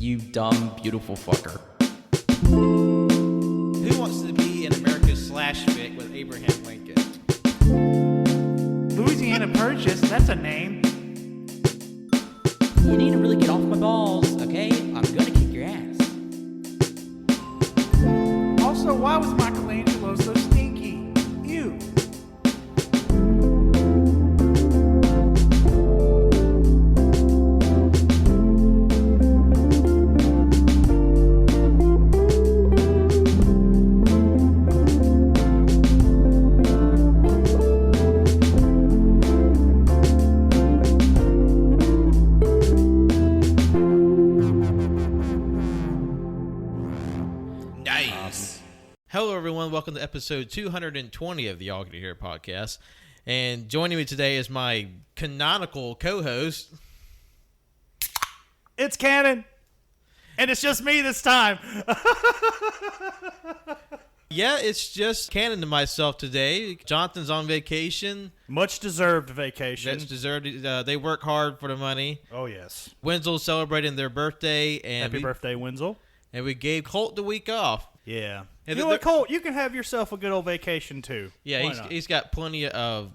You dumb, beautiful fucker. Who wants to be in America's slash fic with Abraham Lincoln? Louisiana Purchase, that's a name. You need to really get off my balls, okay? I'm gonna kick your ass. Also, why was Michelangelo so stinky? Ew. Hello, everyone. Welcome to episode 220 of the AllYouCanHear podcast. And joining me today is my canonical co-host. It's canon. And it's just me this time. Yeah, it's just canon to myself today. Jonathan's on vacation. Much deserved vacation. That's deserved. They work hard for the money. Oh, yes. Wenzel's celebrating their birthday. And Happy birthday, Wenzel. And we gave Colt the week off. Yeah. And you know what, Colt? You can have yourself a good old vacation, too. Yeah, he's got plenty of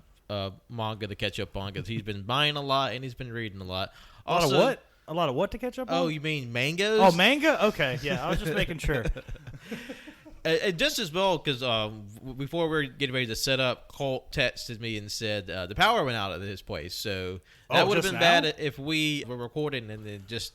manga to catch up on because he's been buying a lot and he's been reading a lot. Also, a lot of what? A lot of what to catch up on? Oh, you mean mangoes? Oh, manga? Okay, yeah, I was just making sure. And just as well, because before we were getting ready to set up, Colt texted me and said the power went out at his place. So that would have been bad if we were recording and then just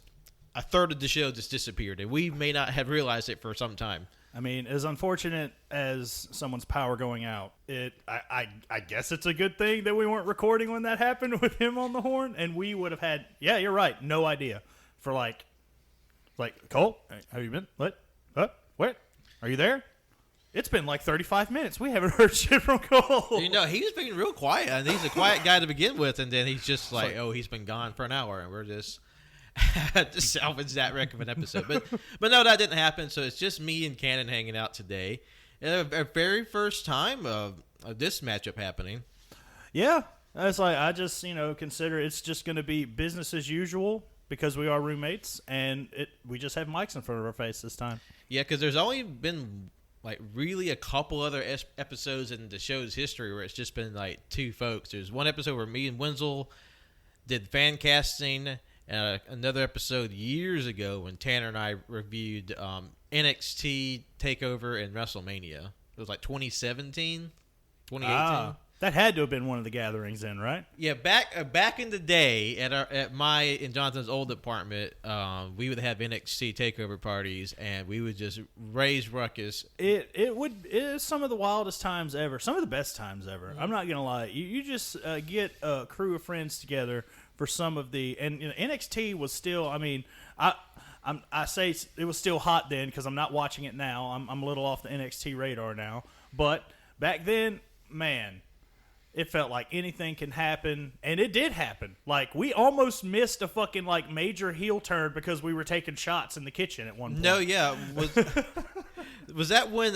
a third of the show just disappeared. And we may not have realized it for some time. I mean, as unfortunate as someone's power going out, I guess it's a good thing that we weren't recording when that happened with him on the horn, and we would have had, yeah, you're right, no idea. For like, Cole, have you been? What? What? Are you there? It's been like 35 minutes. We haven't heard shit from Cole. You know, he's been real quiet, and he's a quiet guy to begin with, and then he's just like, oh, he's been gone for an hour, and we're just to salvage that wreck of an episode. But no, that didn't happen. So it's just me and Cannon hanging out today. Our very first time of this matchup happening. Yeah. It's like, I just, consider it's just going to be business as usual because we are roommates and we just have mics in front of our face this time. Yeah, because there's only been like really a couple other episodes in the show's history where it's just been like two folks. There's one episode where me and Wenzel did fan casting. Another episode years ago when Tanner and I reviewed NXT TakeOver and WrestleMania. It was like 2017, 2018. That had to have been one of the gatherings then, right? Yeah, back in the day at my and Jonathan's old apartment, we would have NXT TakeOver parties and we would just raise ruckus. It is some of the wildest times ever, some of the best times ever. I'm not gonna lie. You just get a crew of friends together. For some of the NXT was still, I mean, I say it was still hot then because I'm not watching it now. I'm a little off the NXT radar now, but back then, man, it felt like anything can happen, and it did happen. Like we almost missed a fucking like major heel turn because we were taking shots in the kitchen at one point. No, yeah, was that when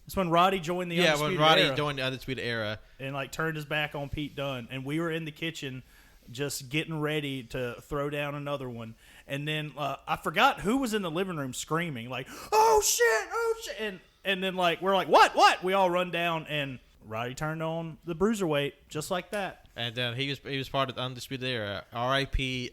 It's when Roddy joined the Undisputed Era. Yeah, when Roddy joined the Undisputed Era and like turned his back on Pete Dunne, and we were in the kitchen. Just getting ready to throw down another one. And then I forgot who was in the living room screaming, like, oh, shit. And then, like, we're like, what? We all run down, and Roddy turned on the bruiserweight just like that. And then he was part of the Undisputed Era. R.I.P.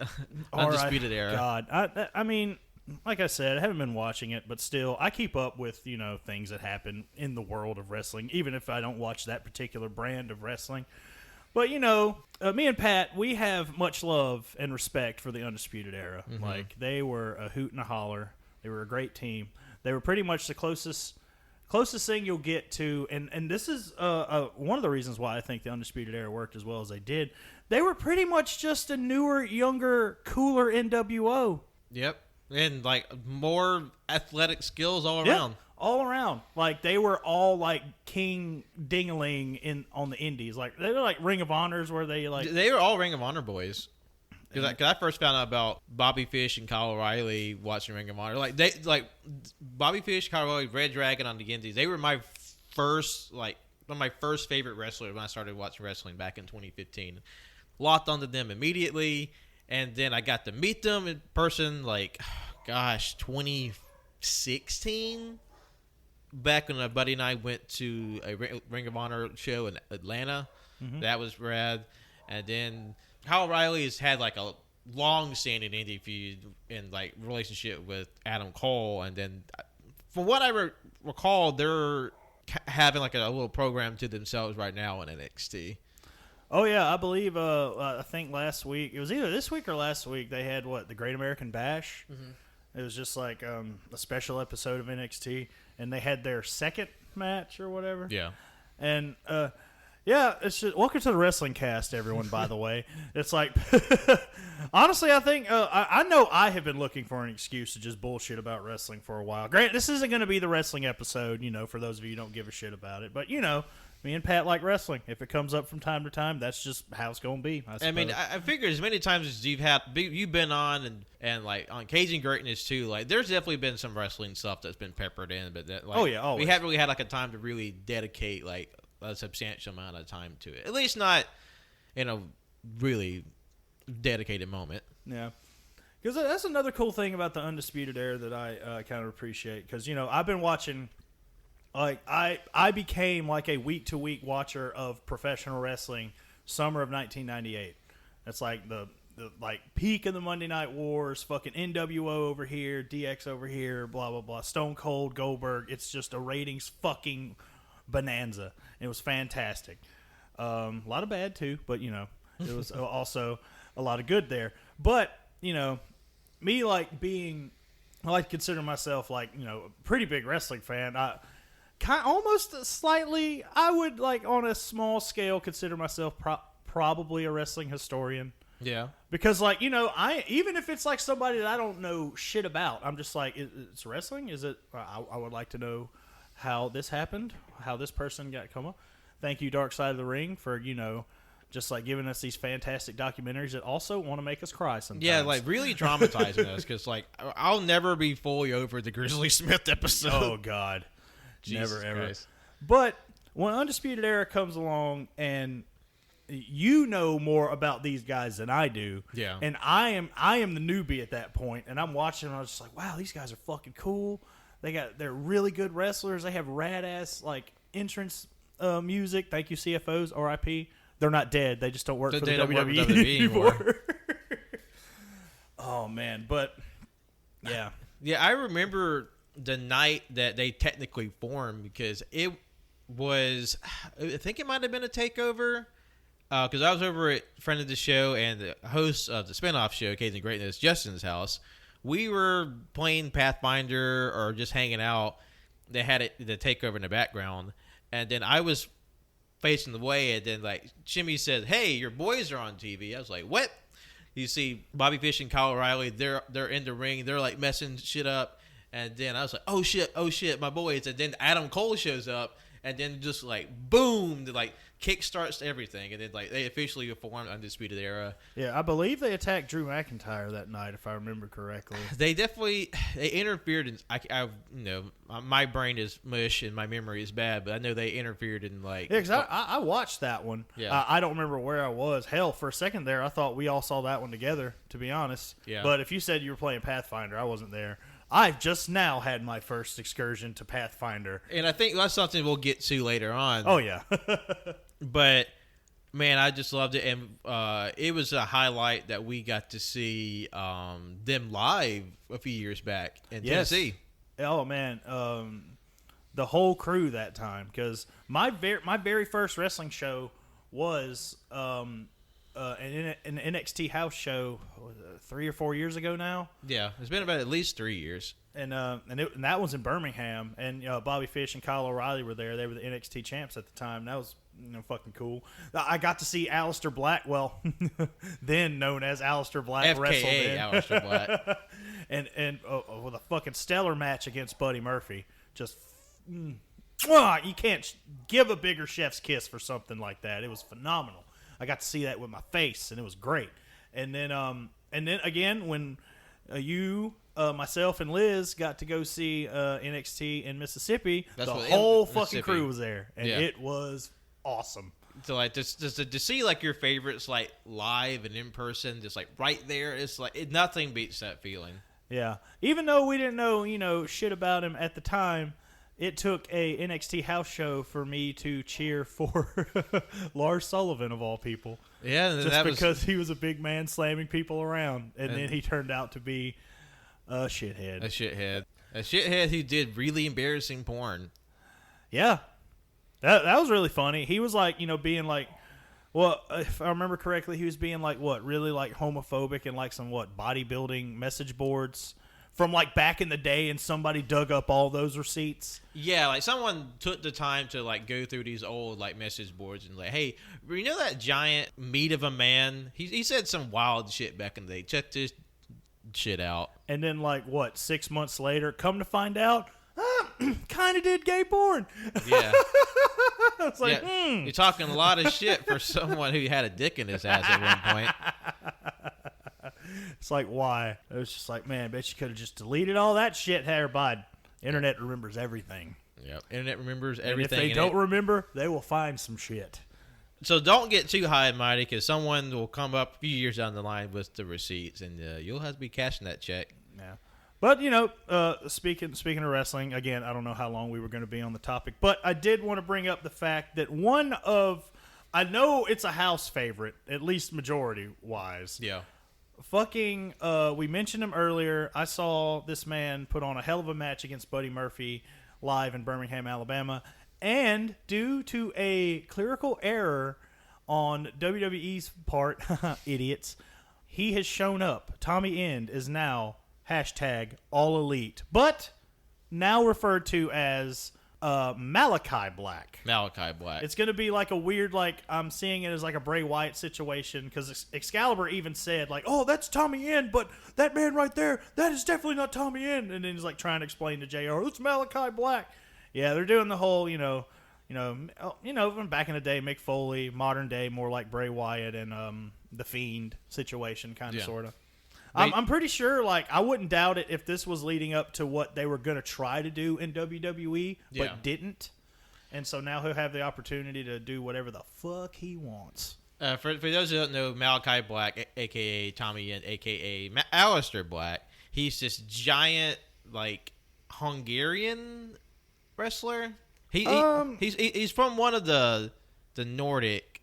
Undisputed Era. God. I mean, like I said, I haven't been watching it, but still, I keep up with, things that happen in the world of wrestling, even if I don't watch that particular brand of wrestling. But, me and Pat, we have much love and respect for the Undisputed Era. Mm-hmm. Like, they were a hoot and a holler. They were a great team. They were pretty much the closest thing you'll get to, and this is one of the reasons why I think the Undisputed Era worked as well as they did. They were pretty much just a newer, younger, cooler NWO. Yep. And, like, more athletic skills all around. Yeah. All around. Like, they were all, like, king ding-a-ling on the indies. Like, they were, like, Ring of Honors where they, like... They were all Ring of Honor boys. Because I first found out about Bobby Fish and Kyle O'Reilly watching Ring of Honor. Like, Bobby Fish, Kyle O'Reilly, Red Dragon on the indies. They were my first, one of my first favorite wrestlers when I started watching wrestling back in 2015. Locked onto them immediately. And then I got to meet them in person, 2016. Back when a buddy and I went to a Ring of Honor show in Atlanta. That was rad. And then Kyle O'Reilly has had like a long-standing indie feud in like relationship with Adam Cole. And then from what I recall, they're having like a little program to themselves right now in NXT. Oh yeah, I believe. I think last week it was either this week or last week they had the Great American Bash. It was just like a special episode of NXT, and they had their second match or whatever. Yeah, and yeah, it's just welcome to the wrestling cast, everyone. By the way, it's like honestly, I think I know I have been looking for an excuse to just bullshit about wrestling for a while. Grant, this isn't going to be the wrestling episode, for those of you who don't give a shit about it, but me and Pat like wrestling. If it comes up from time to time, that's just how it's going to be. I mean, I figure as many times as you've been on and like on Cage and Greatness too, like there's definitely been some wrestling stuff that's been peppered in, but that, like, oh yeah, always. We haven't really had like a time to really dedicate like a substantial amount of time to it. At least not in a really dedicated moment. Yeah. Because that's another cool thing about the Undisputed Era that I kind of appreciate. Because, I've been watching... Like I became like a week-to-week watcher of professional wrestling summer of 1998. That's like the like peak of the Monday Night Wars, fucking NWO over here, DX over here, blah, blah, blah, Stone Cold, Goldberg. It's just a ratings fucking bonanza. It was fantastic. A lot of bad too, but, it was also a lot of good there. But, me like being... I like to consider myself like, a pretty big wrestling fan. Almost slightly, I would like on a small scale consider myself probably a wrestling historian. Yeah, because like I even if it's like somebody that I don't know shit about, I'm just like it's wrestling. Is it? I would like to know how this happened, how this person got come up. Thank you, Dark Side of the Ring, for just like giving us these fantastic documentaries that also want to make us cry sometimes. Yeah, like really dramatizing us because like I'll never be fully over the Grizzly Smith episode. Oh God. Jesus Never ever. Christ. But when Undisputed Era comes along and you know more about these guys than I do, yeah, and I am the newbie at that point, and I'm watching and I was just like, wow, these guys are fucking cool. They're really good wrestlers. They have rad ass like entrance music. Thank you, CFOs, RIP. They're not dead. They just don't work for the WWE anymore. Oh man, but yeah. Yeah, I remember the night that they technically formed because it was, I think it might have been a takeover because I was over at friend of the show and the host of the spinoff show, Cage and Greatness, Justin's house. We were playing Pathfinder or just hanging out. They had the takeover in the background, and then I was facing the way, and then like Jimmy said, "Hey, your boys are on TV." I was like, "What?" You see Bobby Fish and Kyle O'Reilly, they're in the ring, they're like messing shit up. And then I was like, oh shit, my boys. And then Adam Cole shows up, and then just like, boom, like kickstarts everything. And then like they officially formed Undisputed Era. Yeah, I believe they attacked Drew McIntyre that night, if I remember correctly. They interfered in, my brain is mush and my memory is bad, but I know they interfered in like. Yeah, because I watched that one. Yeah. I don't remember where I was. Hell, for a second there, I thought we all saw that one together, to be honest. Yeah. But if you said you were playing Pathfinder, I wasn't there. I've just now had my first excursion to Pathfinder. And I think that's something we'll get to later on. Oh, yeah. But, man, I just loved it. And it was a highlight that we got to see them live a few years back in Tennessee. Oh, man. The whole crew that time. Because my very first wrestling show was an NXT house show 3 or 4 years ago now. Yeah, it's been about at least 3 years. And that was in Birmingham, and Bobby Fish and Kyle O'Reilly were there. They were the NXT champs at the time. That was fucking cool. I got to see Aleister Black, well, then known as Aleister Black, wrestle FKA Aleister Black, and with a fucking stellar match against Buddy Murphy. Just you can't give a bigger chef's kiss for something like that. It was phenomenal. I got to see that with my face, and it was great. And then again, when you, myself, and Liz got to go see NXT in Mississippi, the whole fucking crew was there, and it was awesome. So like just to see like your favorites like live and in person, just like right there, it's like nothing beats that feeling. Yeah. Even though we didn't know, shit about him at the time, it took a NXT house show for me to cheer for Lars Sullivan, of all people. Yeah, Just because he was a big man slamming people around, and then he turned out to be a shithead. A shithead who did really embarrassing porn. Yeah. That was really funny. He was like, being like, well, if I remember correctly, he was being like, really like homophobic and like some bodybuilding message boards from like back in the day, and somebody dug up all those receipts. Yeah, like someone took the time to like go through these old like message boards and like, hey, you know that giant meat of a man? He said some wild shit back in the day. Check this shit out. And then 6 months later, come to find out, kind of did gay porn. Yeah. It's like, You're talking a lot of shit for someone who had a dick in his ass at one point. It's like, why? It was just like, man, bet you could have just deleted all that shit, hair bud. Internet remembers everything. Yep. Internet remembers everything. And if they don't remember, they will find some shit. So don't get too high and mighty, because someone will come up a few years down the line with the receipts, and you'll have to be cashing that check. Yeah. But, speaking of wrestling, again, I don't know how long we were going to be on the topic, but I did want to bring up the fact that I know it's a house favorite, at least majority-wise. Yeah. We mentioned him earlier. I saw this man put on a hell of a match against Buddy Murphy live in Birmingham, Alabama, and due to a clerical error on WWE's part, idiots, he has shown up. Tommy End is now #All Elite, but now referred to as Malachi Black. Malachi Black. It's going to be like a weird, I'm seeing it as like a Bray Wyatt situation, because Excalibur even said, oh, that's Tommy End, but that man right there, that is definitely not Tommy End. And then he's trying to explain to JR, it's Malachi Black. Yeah, they're doing the whole, from back in the day, Mick Foley, modern day, more like Bray Wyatt and The Fiend situation, kind of, sort of. I'm pretty sure, I wouldn't doubt it if this was leading up to what they were going to try to do in WWE, but didn't. And so now he'll have the opportunity to do whatever the fuck he wants. For those who don't know, Malachi Black, a.k.a. Tommy Yen, a.k.a. Aleister Black, he's this giant, Hungarian wrestler. He's from one of the Nordic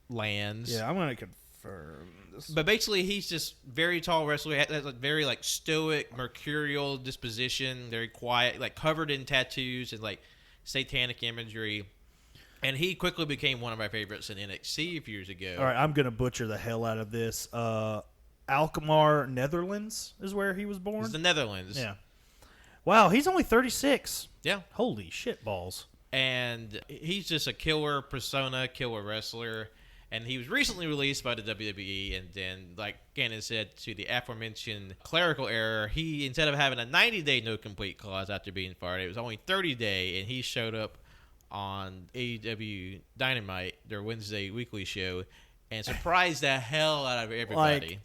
lands. Yeah, I'm going to confirm. But basically, he's just very tall wrestler. He has a very stoic, mercurial disposition. Very quiet, covered in tattoos and satanic imagery. And he quickly became one of my favorites in NXT a few years ago. All right, I'm gonna butcher the hell out of this. Alkmaar, Netherlands is where he was born. It's the Netherlands. Yeah. Wow, he's only 36. Yeah. Holy shit balls. And he's just a killer persona, killer wrestler. And he was recently released by the WWE, and then, like Gannon said, to the aforementioned clerical error, he, instead of having a 90-day no-complete clause after being fired, it was only 30-day, and he showed up on AEW Dynamite, their Wednesday weekly show, and surprised the hell out of everybody.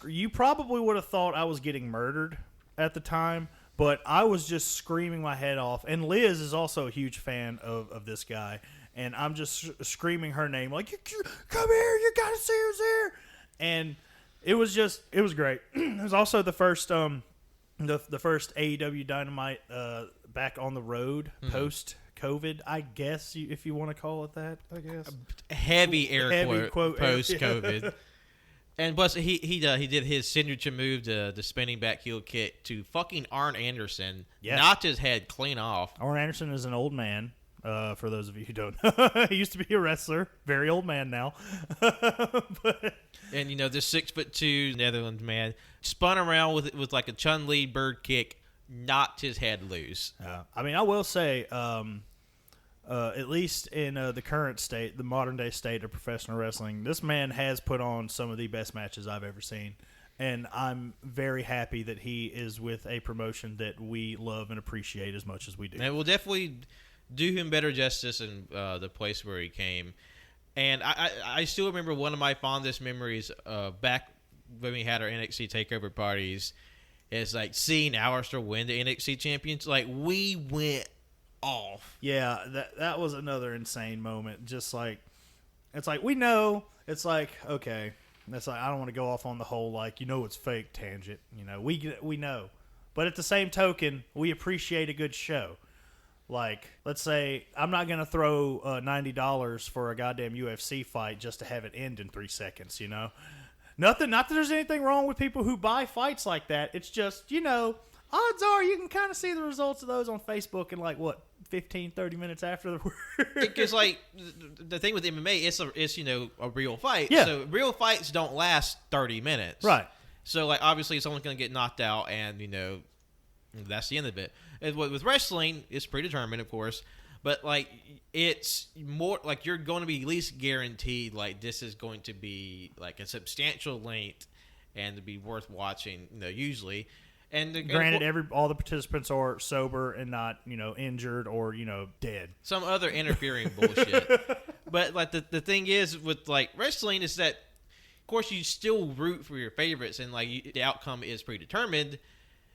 You probably would have thought I was getting murdered at the time, but I was just screaming my head off. And Liz is also a huge fan of this guy. And I'm just screaming her name, come here, you gotta see who's here. And it was great. It was also the first the first AEW Dynamite back on the road post COVID, I guess, if you want to call it that. I guess heavy quote post COVID. And plus, he did his signature move, the spinning back heel kick to fucking Arn Anderson, knocked his head clean off. Arn Anderson is an old man. For those of you who don't know, he used to be a wrestler, very old man now. And this 6'2" Netherlands man spun around with like a Chun-Li bird kick, knocked his head loose. I will say, at least in the current state, the modern day state of professional wrestling, this man has put on some of the best matches I've ever seen. And I'm very happy that he is with a promotion that we love and appreciate as much as we do. And we'll definitely do him better justice in the place where he came. And I still remember one of my fondest memories back when we had our NXT TakeOver parties is seeing Aleister win the NXT Champions. We went off. Yeah, that was another insane moment. Just it's we know. It's okay, That's like, I don't want to go off on the whole it's fake tangent. We know, but at the same token, we appreciate a good show. Like, let's say I'm not gonna throw $90 for a goddamn UFC fight just to have it end in 3 seconds. Nothing. Not that there's anything wrong with people who buy fights like that. It's just odds are you can kind of see the results of those on Facebook in 15, 30 minutes after the word. Because the thing with MMA, it's a real fight. Yeah. So real fights don't last 30 minutes. Right. So obviously someone's gonna get knocked out, and that's the end of it. And with wrestling, it's predetermined, of course, but it's more you're going to be at least guaranteed this is going to be a substantial length and to be worth watching. Usually. And granted, all the participants are sober and not injured or dead. Some other interfering bullshit. But the thing is with wrestling is that, of course, you still root for your favorites, and the outcome is predetermined.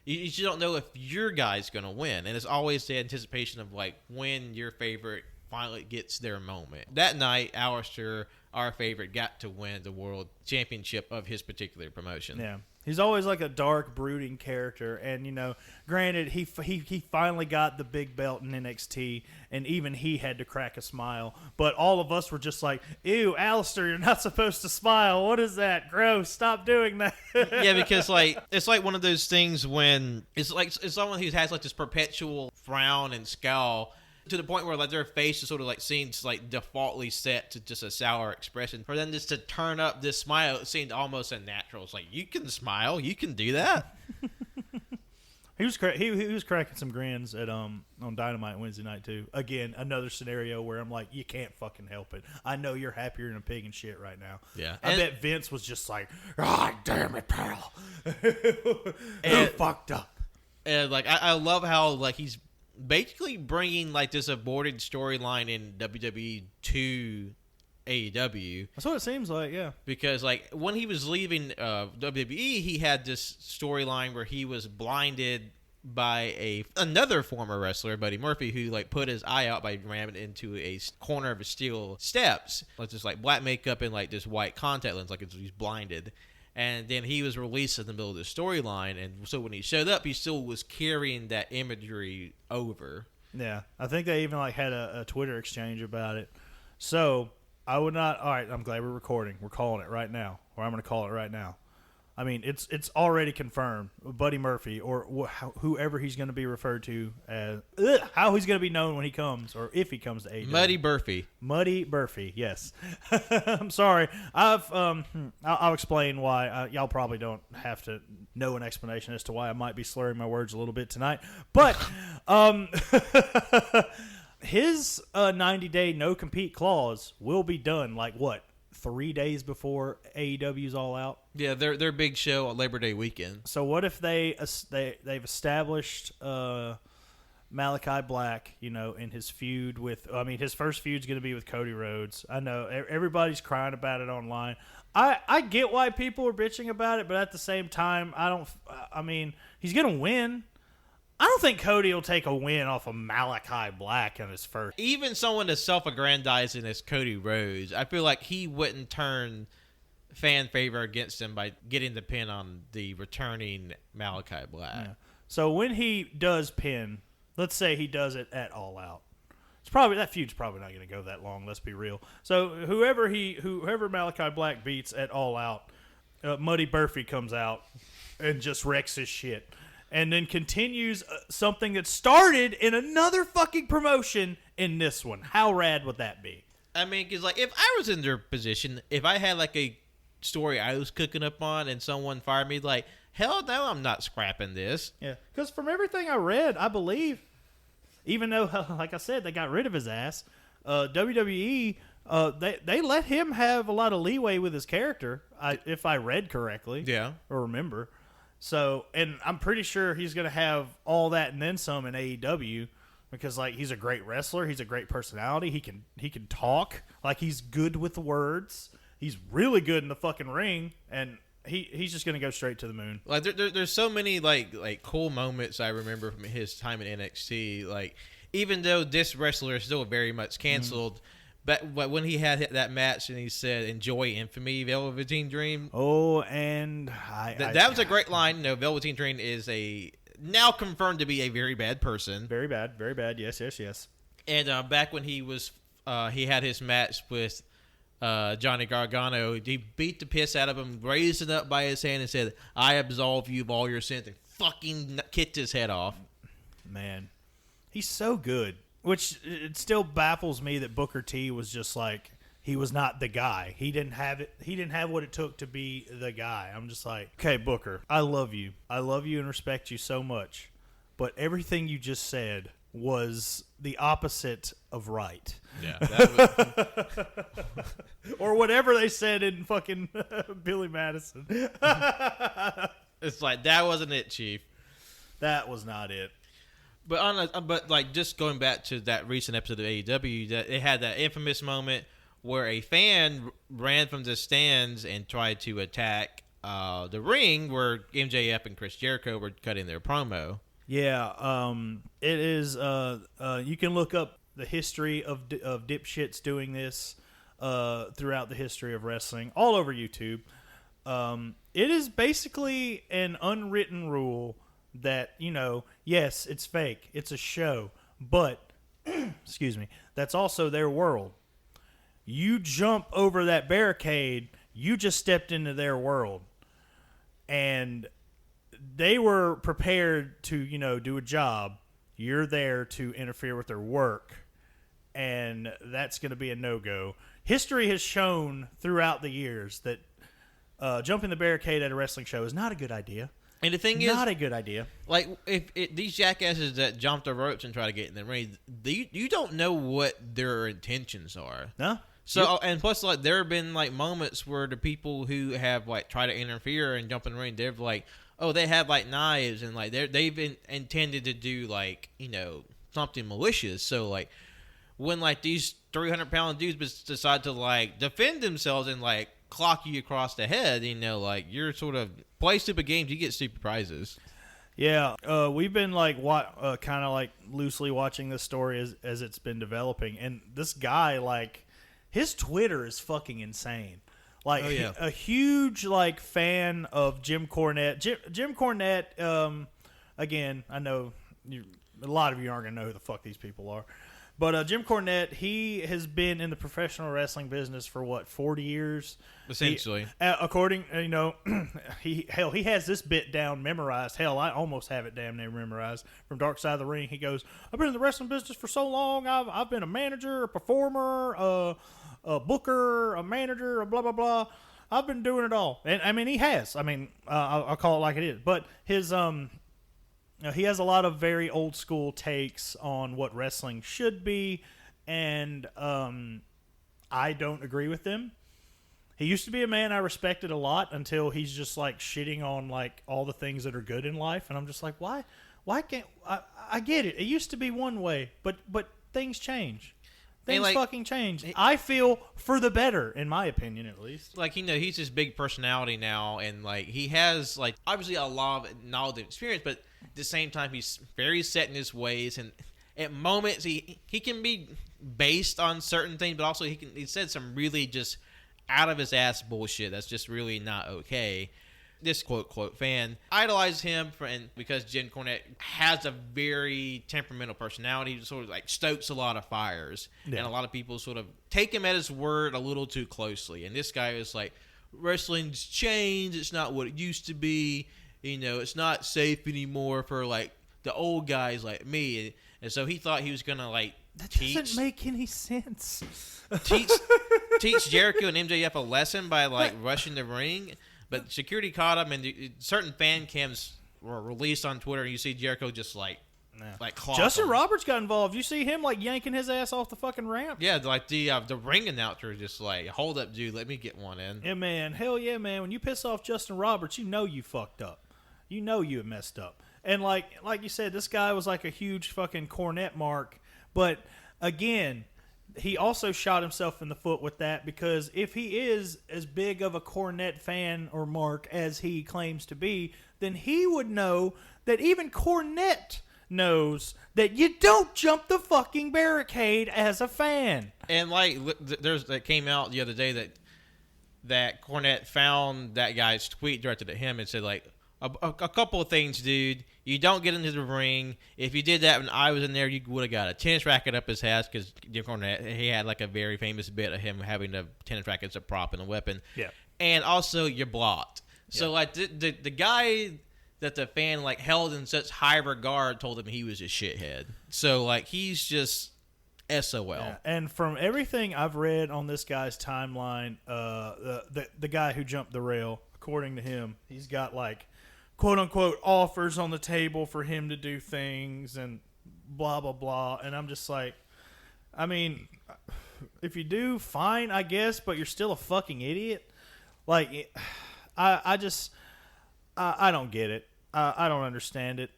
You just don't know if your guy's gonna win, and it's always the anticipation of when your favorite finally gets their moment. That night, Alistair, our favorite, got to win the world championship of his particular promotion. Yeah. He's always a dark, brooding character, and granted, he finally got the big belt in NXT, and even he had to crack a smile. But all of us were just like, "Ew, Alistair, you're not supposed to smile. What is that? Gross! Stop doing that." Yeah, because it's one of those things when it's someone who has this perpetual frown and scowl, to the point where their face is sort of seems defaultly set to just a sour expression. For them just to turn up this smile, it seemed almost unnatural. It's you can smile, you can do that. He was cracking some grins at on Dynamite Wednesday night too. Again, another scenario where I'm like, you can't fucking help it. I know you're happier than a pig and shit right now. Yeah, I bet Vince was just like, "God damn it, pal, you fucked up." And I love how he's basically bringing this aborted storyline in WWE to AEW. That's what it seems like, yeah. Because when he was leaving WWE, he had this storyline where he was blinded by another former wrestler, Buddy Murphy, who put his eye out by ramming into a corner of his steel steps. Just black makeup and this white contact lens, he's blinded. And then he was released in the middle of the storyline, and so when he showed up, he still was carrying that imagery over. Yeah, I think they even had a Twitter exchange about it. So I would not. All right, I'm glad we're recording. We're calling it right now, or I'm going to call it right now. I mean, it's already confirmed. Buddy Murphy, or whoever he's going to be referred to as, how he's going to be known when he comes, or if he comes to AEW. Muddy Murphy, yes. I'm sorry. I'll explain why. Y'all probably don't have to know an explanation as to why I might be slurring my words a little bit tonight. But his 90-day no-compete clause will be done, 3 days before AEW's All Out. Yeah, their big show on Labor Day weekend. So what if they've established Malachi Black, in his feud with? I mean, his first feud's going to be with Cody Rhodes. I know everybody's crying about it online. I get why people are bitching about it, but at the same time, I mean, he's going to win. I don't think Cody will take a win off of Malachi Black in his first. Even someone as self-aggrandizing as Cody Rhodes, I feel like he wouldn't turn fan favor against him by getting the pin on the returning Malachi Black. Yeah. So when he does pin, let's say he does it at All Out. That feud's probably not going to go that long. Let's be real. So whoever Malachi Black beats at All Out, Muddy Murphy comes out and just wrecks his shit. And then continues something that started in another fucking promotion in this one. How rad would that be? I mean, because if I was in their position, if I had a story I was cooking up on and someone fired me, hell no, I'm not scrapping this. Yeah, because from everything I read, I believe, even though, like I said, they got rid of his ass, WWE, they let him have a lot of leeway with his character, if I read correctly. Yeah. Or remember. So, and I'm pretty sure he's going to have all that and then some in AEW because, he's a great wrestler. He's a great personality. He can talk. He's good with words. He's really good in the fucking ring, and he's just going to go straight to the moon. There's so many, cool moments I remember from his time in NXT. Even though this wrestler is still very much canceled, But when he had that match and he said, "Enjoy infamy, Velveteen Dream." Oh, and that was a great line. Velveteen Dream is now confirmed to be a very bad person. Very bad, very bad. Yes, yes, yes. And back when he had his match with Johnny Gargano, he beat the piss out of him, raised it up by his hand, and said, "I absolve you of all your sins," and fucking kicked his head off. Man, he's so good. Which it still baffles me that Booker T was just like, he was not the guy. He didn't have it. He didn't have what it took to be the guy. I'm just like, okay, Booker, I love you. I love you and respect you so much. But everything you just said was the opposite of right. Yeah. Or whatever they said in fucking Billy Madison. It's like, that wasn't it, Chief. That was not it. But like just going back to that recent episode of AEW, that it had that infamous moment where a fan ran from the stands and tried to attack the ring where MJF and Chris Jericho were cutting their promo. Yeah, it is. You can look up the history of dipshits doing this throughout the history of wrestling all over YouTube. It is basically an unwritten rule that, yes, it's fake. It's a show. But, excuse me, that's also their world. You jump over that barricade, you just stepped into their world. And they were prepared to, do a job. You're there to interfere with their work. And that's going to be a no-go. History has shown throughout the years that jumping the barricade at a wrestling show is not a good idea. And the thing is, not a good idea. Like, if these jackasses that jump the ropes and try to get in the ring, you don't know what their intentions are. No. So, and plus, like, there have been, like, moments where the people who have, like, tried to interfere and jump in the ring, they're like, oh, they have, like, knives, and, like, they've intended to do, like, something malicious. So, like, when, like, these 300-pound dudes decide to, like, defend themselves and, like, clock you across the head, like, you're sort of play stupid games, you get stupid prizes. Yeah, we've been like kind of like loosely watching this story as it's been developing, and this guy, like, his Twitter is fucking insane. Like, a huge like fan of Jim Cornette. Jim Cornette. Again, I know a lot of you aren't gonna know who the fuck these people are. But Jim Cornette, he has been in the professional wrestling business for 40 years? Essentially. According, he has this bit down memorized. Hell, I almost have it damn near memorized. From Dark Side of the Ring, he goes, I've been in the wrestling business for so long. I've been a manager, a performer, a booker, a manager, a blah, blah, blah. I've been doing it all. And, I mean, he has. I mean, I'll call it like it is. But his... he has a lot of very old school takes on what wrestling should be, and I don't agree with them. He used to be a man I respected a lot until he's just like shitting on like all the things that are good in life, and I'm just like, why can't I get it? It used to be one way, but things change. Things fucking change. I feel for the better, in my opinion, at least. Like, he's this big personality now, and like he has like obviously a lot of knowledge and experience, but at the same time he's very set in his ways, and at moments he can be based on certain things, but also he said some really just out of his ass bullshit that's just really not okay. This quote fan idolizes him because Jim Cornette has a very temperamental personality. He sort of like stokes a lot of fires, and a lot of people sort of take him at his word a little too closely. And this guy is like, wrestling's changed. It's not what it used to be. It's not safe anymore for like the old guys like me. And so he thought he was gonna like doesn't make any sense. teach Jericho and MJF a lesson by like rushing the ring. But security caught him, and certain fan cams were released on Twitter, and you see Jericho just like clock Justin him. Roberts got involved. You see him like yanking his ass off the fucking ramp. Yeah, like the ring announcer just like, hold up, dude, let me get one in. Yeah, man, hell yeah, man. When you piss off Justin Roberts, you fucked up. You messed up. And like you said, this guy was like a huge fucking Cornette mark. But again, he also shot himself in the foot with that, because if he is as big of a Cornette fan or mark as he claims to be, then he would know that even Cornette knows that you don't jump the fucking barricade as a fan. And like, there's that came out the other day that Cornette found that guy's tweet directed at him and said like a couple of things, dude. You don't get into the ring. If you did that when I was in there, you would have got a tennis racket up his ass because Cornette, he had like a very famous bit of him having a tennis racket as a prop and a weapon. Yeah. And also, you're blocked. Yeah. So like the guy that the fan like held in such high regard told him he was a shithead. So like he's just SOL. Yeah. And from everything I've read on this guy's timeline, the guy who jumped the rail, according to him, he's got like quote unquote offers on the table for him to do things and blah blah blah. And I'm just like, I mean, if you do, fine, I guess, but you're still a fucking idiot. Like, I don't get it. I don't understand it.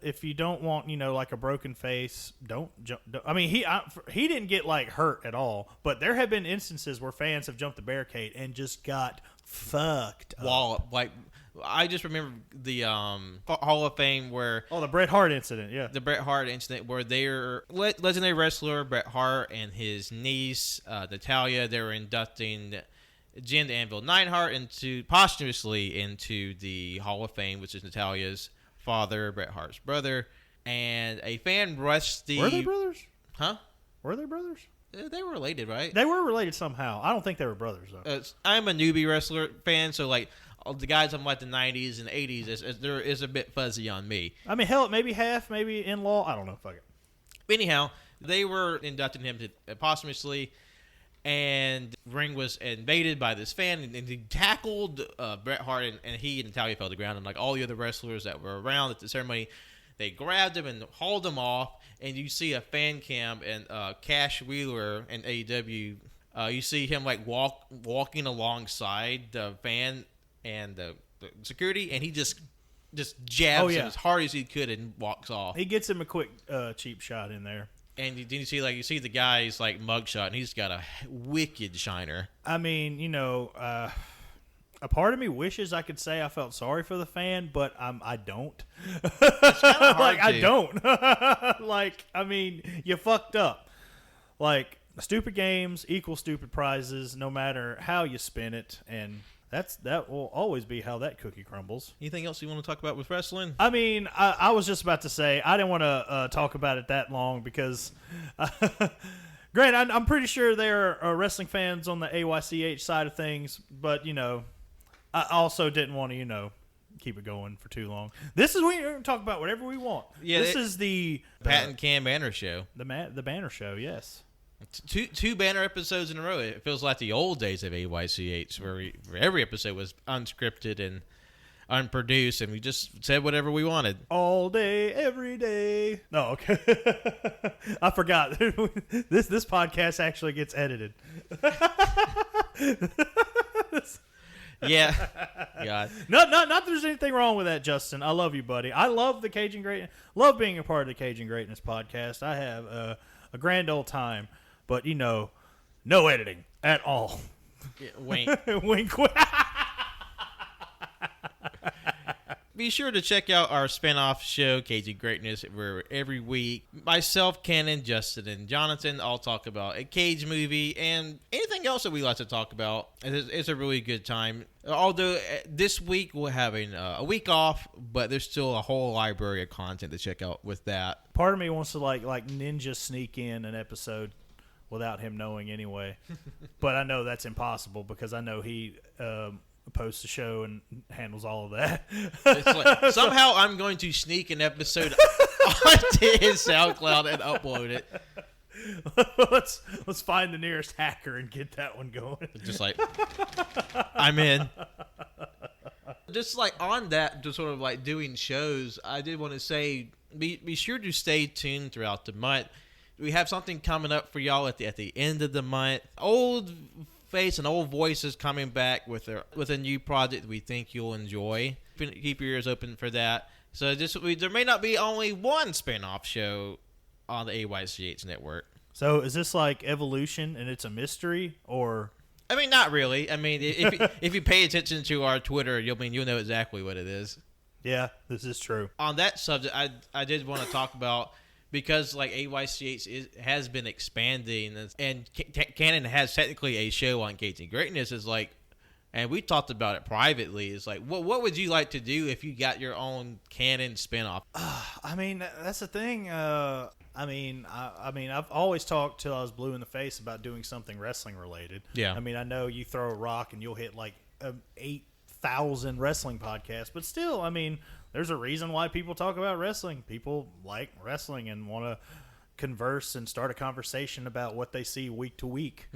If you don't want, like a broken face, don't jump. I mean, he didn't get like hurt at all, but there have been instances where fans have jumped the barricade and just got fucked up. Wall, like, I just remember the Hall of Fame where the Bret Hart incident, yeah, the Bret Hart incident where their legendary wrestler Bret Hart and his niece Natalia, they were inducting Jen the Anvil Neidhart posthumously into the Hall of Fame, which is Natalia's father, Bret Hart's brother, and a fan rushed the. Were they brothers? Huh? Were they brothers? They were related, right? They were related somehow. I don't think they were brothers though. I'm a newbie wrestler fan, so like the guys from like the 90s and 80s, there is a bit fuzzy on me. I mean, hell, maybe half, maybe in law. I don't know. Fuck it. Anyhow, they were inducting him posthumously. And ring was invaded by this fan, and he tackled Bret Hart, and he and Natalia fell to the ground, and like all the other wrestlers that were around at the ceremony, they grabbed him and hauled him off. And you see a fan cam and Cash Wheeler in AEW. You see him like walking alongside the fan and the security, and he just jabs him as hard as he could and walks off. He gets him a quick cheap shot in there. And you see the guy's like mugshot, and he's got a wicked shiner. I mean, a part of me wishes I could say I felt sorry for the fan, but I don't. It's kind of hard I don't. Like, I mean, you fucked up. Like, stupid games equal stupid prizes, no matter how you spin it, and that will always be how that cookie crumbles. Anything else you want to talk about with wrestling? I mean, I was just about to say I didn't want to talk about it that long because, Grant, I'm pretty sure there are wrestling fans on the AYCH side of things, but I also didn't want to keep it going for too long. This is we can talk about whatever we want. Yeah, this is the Pat and Cam Banner show. The banner show, yes. Two banner episodes in a row. It feels like the old days of AYCH, where every episode was unscripted and unproduced, and we just said whatever we wanted. All day, every day. No, okay. I forgot. This podcast actually gets edited. Yeah. God. Not that there's anything wrong with that, Justin. I love you, buddy. I love the Cajun Greatness. Love being a part of the Cajun Greatness podcast. I have a grand old time. But, no editing at all. Yeah, wink. Wink. Be sure to check out our spinoff show, Cajun Greatness, where every week myself, Ken, Justin, and Jonathan all talk about a Cage movie and anything else that we like to talk about. It's a really good time. Although this week we're having a week off, but there's still a whole library of content to check out with that. Part of me wants to like ninja sneak in an episode without him knowing anyway. But I know that's impossible because I know he posts the show and handles all of that. It's like, somehow I'm going to sneak an episode onto his SoundCloud and upload it. Let's find the nearest hacker and get that one going. Just like, I'm in. Just like on that, just sort of like doing shows, I did want to say, be sure to stay tuned throughout the month. We have something coming up for y'all at the end of the month. Old face and old voices coming back with a new project we think you'll enjoy. Keep your ears open for that. So there may not be only one spin-off show on the AYCH network. So is this like evolution and it's a mystery, or? I mean, not really. I mean, if you pay attention to our Twitter, you'll know exactly what it is. Yeah, this is true. On that subject, I did want to talk about, because like AYCH has been expanding, and Canon has technically a show on Gauging Greatness, is like, and we talked about it privately, is like, what would you like to do if you got your own Canon spinoff? I mean, that's the thing. I mean, I've always talked till I was blue in the face about doing something wrestling related. Yeah. I mean, I know you throw a rock and you'll hit like 8,000 wrestling podcasts, but still, I mean, there's a reason why people talk about wrestling. People like wrestling and want to converse and start a conversation about what they see week to week,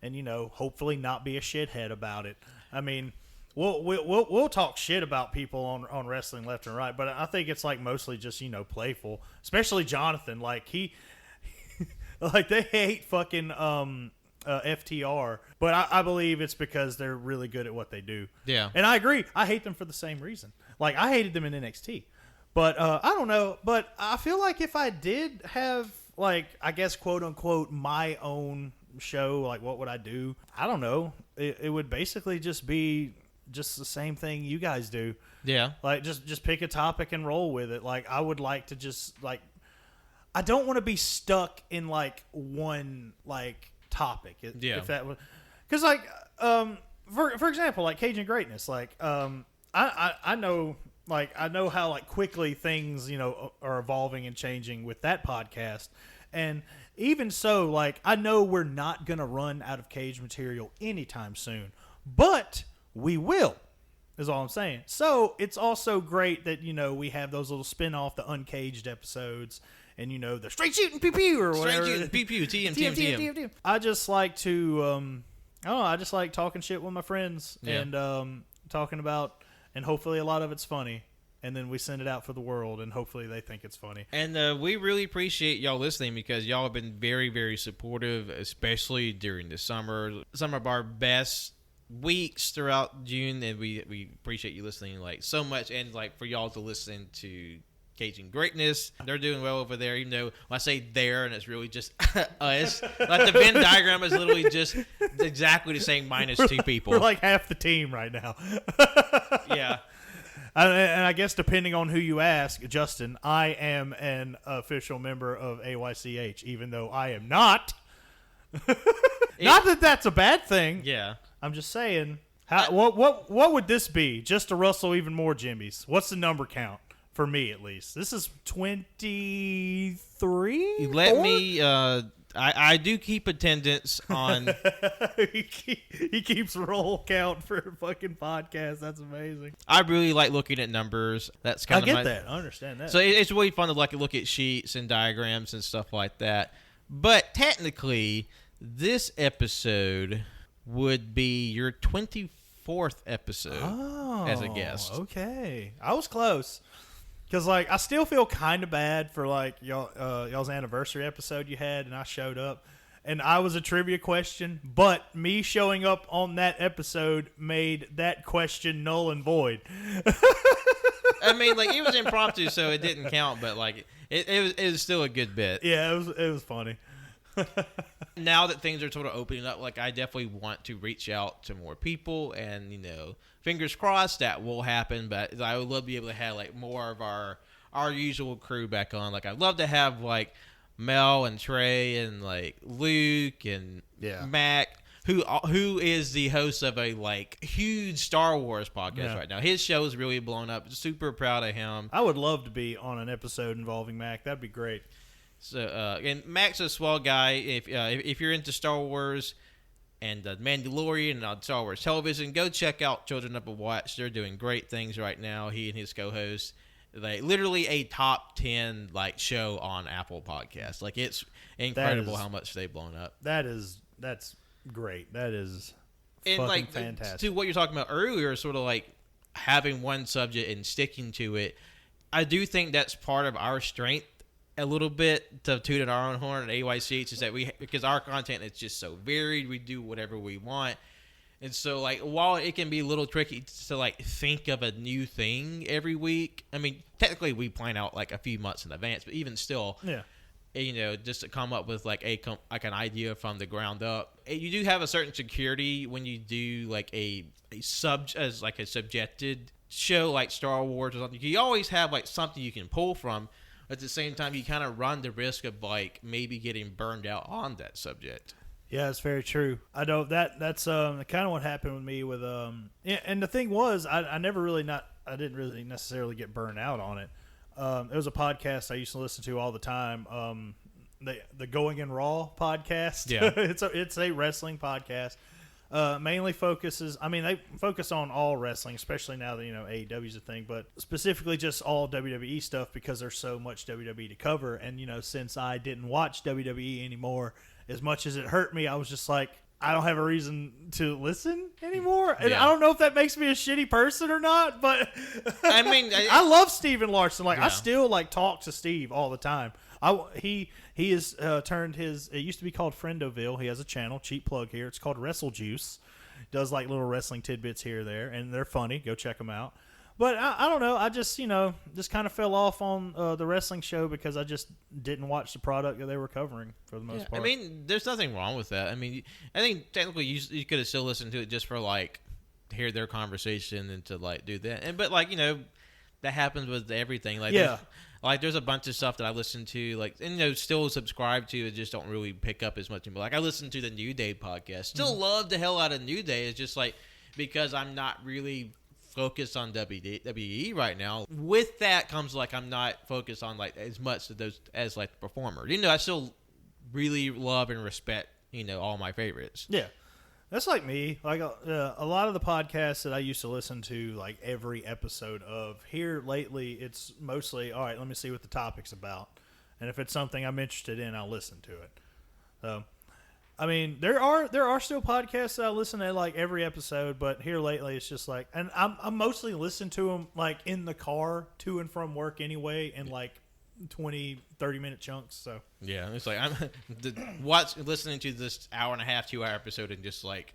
and hopefully not be a shithead about it. I mean, we'll talk shit about people on wrestling left and right, but I think it's like mostly just playful. Especially Jonathan, like he like they hate fucking FTR, but I believe it's because they're really good at what they do. Yeah. And I agree. I hate them for the same reason. Like, I hated them in NXT. But I don't know. But I feel like if I did have, like, I guess, quote unquote, my own show, like, what would I do? I don't know. It would basically just be just the same thing you guys do. Yeah. Like, just pick a topic and roll with it. Like, I would like to just, like, I don't want to be stuck in, like, one, like, topic. Yeah. If that was, because, like, for example, like Cajun Greatness, like, I know, like, I know how, like, quickly things, are evolving and changing with that podcast. And even so, like, I know we're not going to run out of Cage material anytime soon, but we will, is all I'm saying. So it's also great that, we have those little spin-off, the Uncaged episodes, and, the straight shooting pew-pew or whatever. Straight shooting pew-pew, TM. I just like to, I don't know, I just like talking shit with my friends and talking about, and hopefully a lot of it's funny. And then we send it out for the world, and hopefully they think it's funny. And we really appreciate y'all listening, because y'all have been very, very supportive, especially during the summer. Some of our best weeks throughout June, and we appreciate you listening like so much, and like for y'all to listen to Gauging Greatness. They're doing well over there, even though when I say there, and it's really just us. Like the Venn diagram is literally just exactly the same minus two people. We're like half the team right now. Yeah. And I guess depending on who you ask, Justin, I am an official member of AYCH, even though I am not. Not that that's a bad thing. Yeah. I'm just saying, what would this be? Just to rustle even more jimmies. What's the number count? For me, at least. This is 23? Let me... I do keep attendance on... he keeps roll count for a fucking podcast. That's amazing. I really like looking at numbers. That's kind of I get that. I understand that. So it's really fun to look at sheets and diagrams and stuff like that. But technically, this episode would be your 24th episode as a guest. Okay. I was close. Because, like, I still feel kind of bad for, like, y'all's anniversary episode you had, and I showed up. And I was a trivia question, but me showing up on that episode made that question null and void. I mean, like, it was impromptu, so it didn't count, but, like, it was still a good bit. Yeah, it was funny. Now that things are sort of opening up, like, I definitely want to reach out to more people, and, fingers crossed that will happen, but I would love to be able to have, like, more of our usual crew back on. Like, I'd love to have, like, Mel and Trey and, like, Luke and Mac, who is the host of a, like, huge Star Wars podcast right now. His show is really blown up. Super proud of him. I would love to be on an episode involving Mac. That'd be great. So, and Mac's a swell guy. If you're into Star Wars and The Mandalorian and on Star Wars television, go check out Children of AYCH. They're doing great things right now. He and his co-host, like literally a top 10 like show on Apple Podcasts. Like it's incredible how much they've blown up. That's great. That is and fucking like fantastic. To what you're talking about earlier, sort of like having one subject and sticking to it. I do think that's part of our strength. A little bit to toot at our own horn at AYCH is that because our content is just so varied, we do whatever we want. And so, like, while it can be a little tricky to, like, think of a new thing every week, I mean, technically we plan out, like, a few months in advance, but even still, just to come up with, like, an idea from the ground up. You do have a certain security when you do, like, a subjected show like Star Wars or something, you always have like something you can pull from. At the same time, you kind of run the risk of like maybe getting burned out on that subject. Yeah, it's very true. I know that's kind of what happened with me with and the thing was I didn't really necessarily get burned out on it. It was a podcast I used to listen to all the time. The Going in Raw podcast. Yeah. it's a wrestling podcast. Mainly focuses. I mean, they focus on all wrestling, especially now that AEW's a thing, but specifically just all WWE stuff because there's so much WWE to cover. And since I didn't watch WWE anymore, as much as it hurt me, I was just like, I don't have a reason to listen anymore. And I don't know if that makes me a shitty person or not, but I mean, I love Steven Larson. Like, I Yeah. still talk to Steve all the time. He has turned his. It used to be called Friendoville. He has a channel. Cheap plug here. It's called Wrestle Juice. Does like little wrestling tidbits here or there, and they're funny. Go check them out. But I don't know. I just just kind of fell off on the wrestling show because I just didn't watch the product that they were covering for the most part. I mean, there's nothing wrong with that. I mean, I think technically you could have still listened to it just for like hear their conversation and to like do that. But like that happens with everything. Like there's a bunch of stuff that I listen to, like, and still subscribe to, and just don't really pick up as much. But like I listen to the New Day podcast. Still love the hell out of New Day. It's just like because I'm not really focused on WWE right now. With that comes like I'm not focused on like as much of those as like the performer. I still really love and respect all my favorites. Yeah. That's like me. Like a lot of the podcasts that I used to listen to, like every episode of. Here lately, it's mostly, all right, let me see what the topic's about. And if it's something I'm interested in, I'll listen to it. So, I mean, there are still podcasts that I listen to like every episode, but here lately, it's just like, and I'm mostly listening to them like in the car to and from work anyway, in like 20, 30-minute chunks. So yeah, it's like I'm listening to this hour and a half, 2 hour episode in just like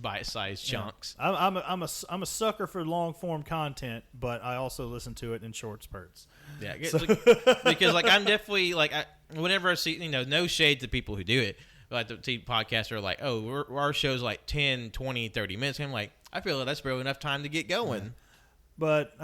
bite-sized chunks. I'm a sucker for long form content, but I also listen to it in short spurts. Yeah, because like I'm definitely like whenever I see no shade to people who do it, like the podcasts are like, oh, our show's like 10, 20, 30 minutes. And I'm like, I feel like that's barely enough time to get going. But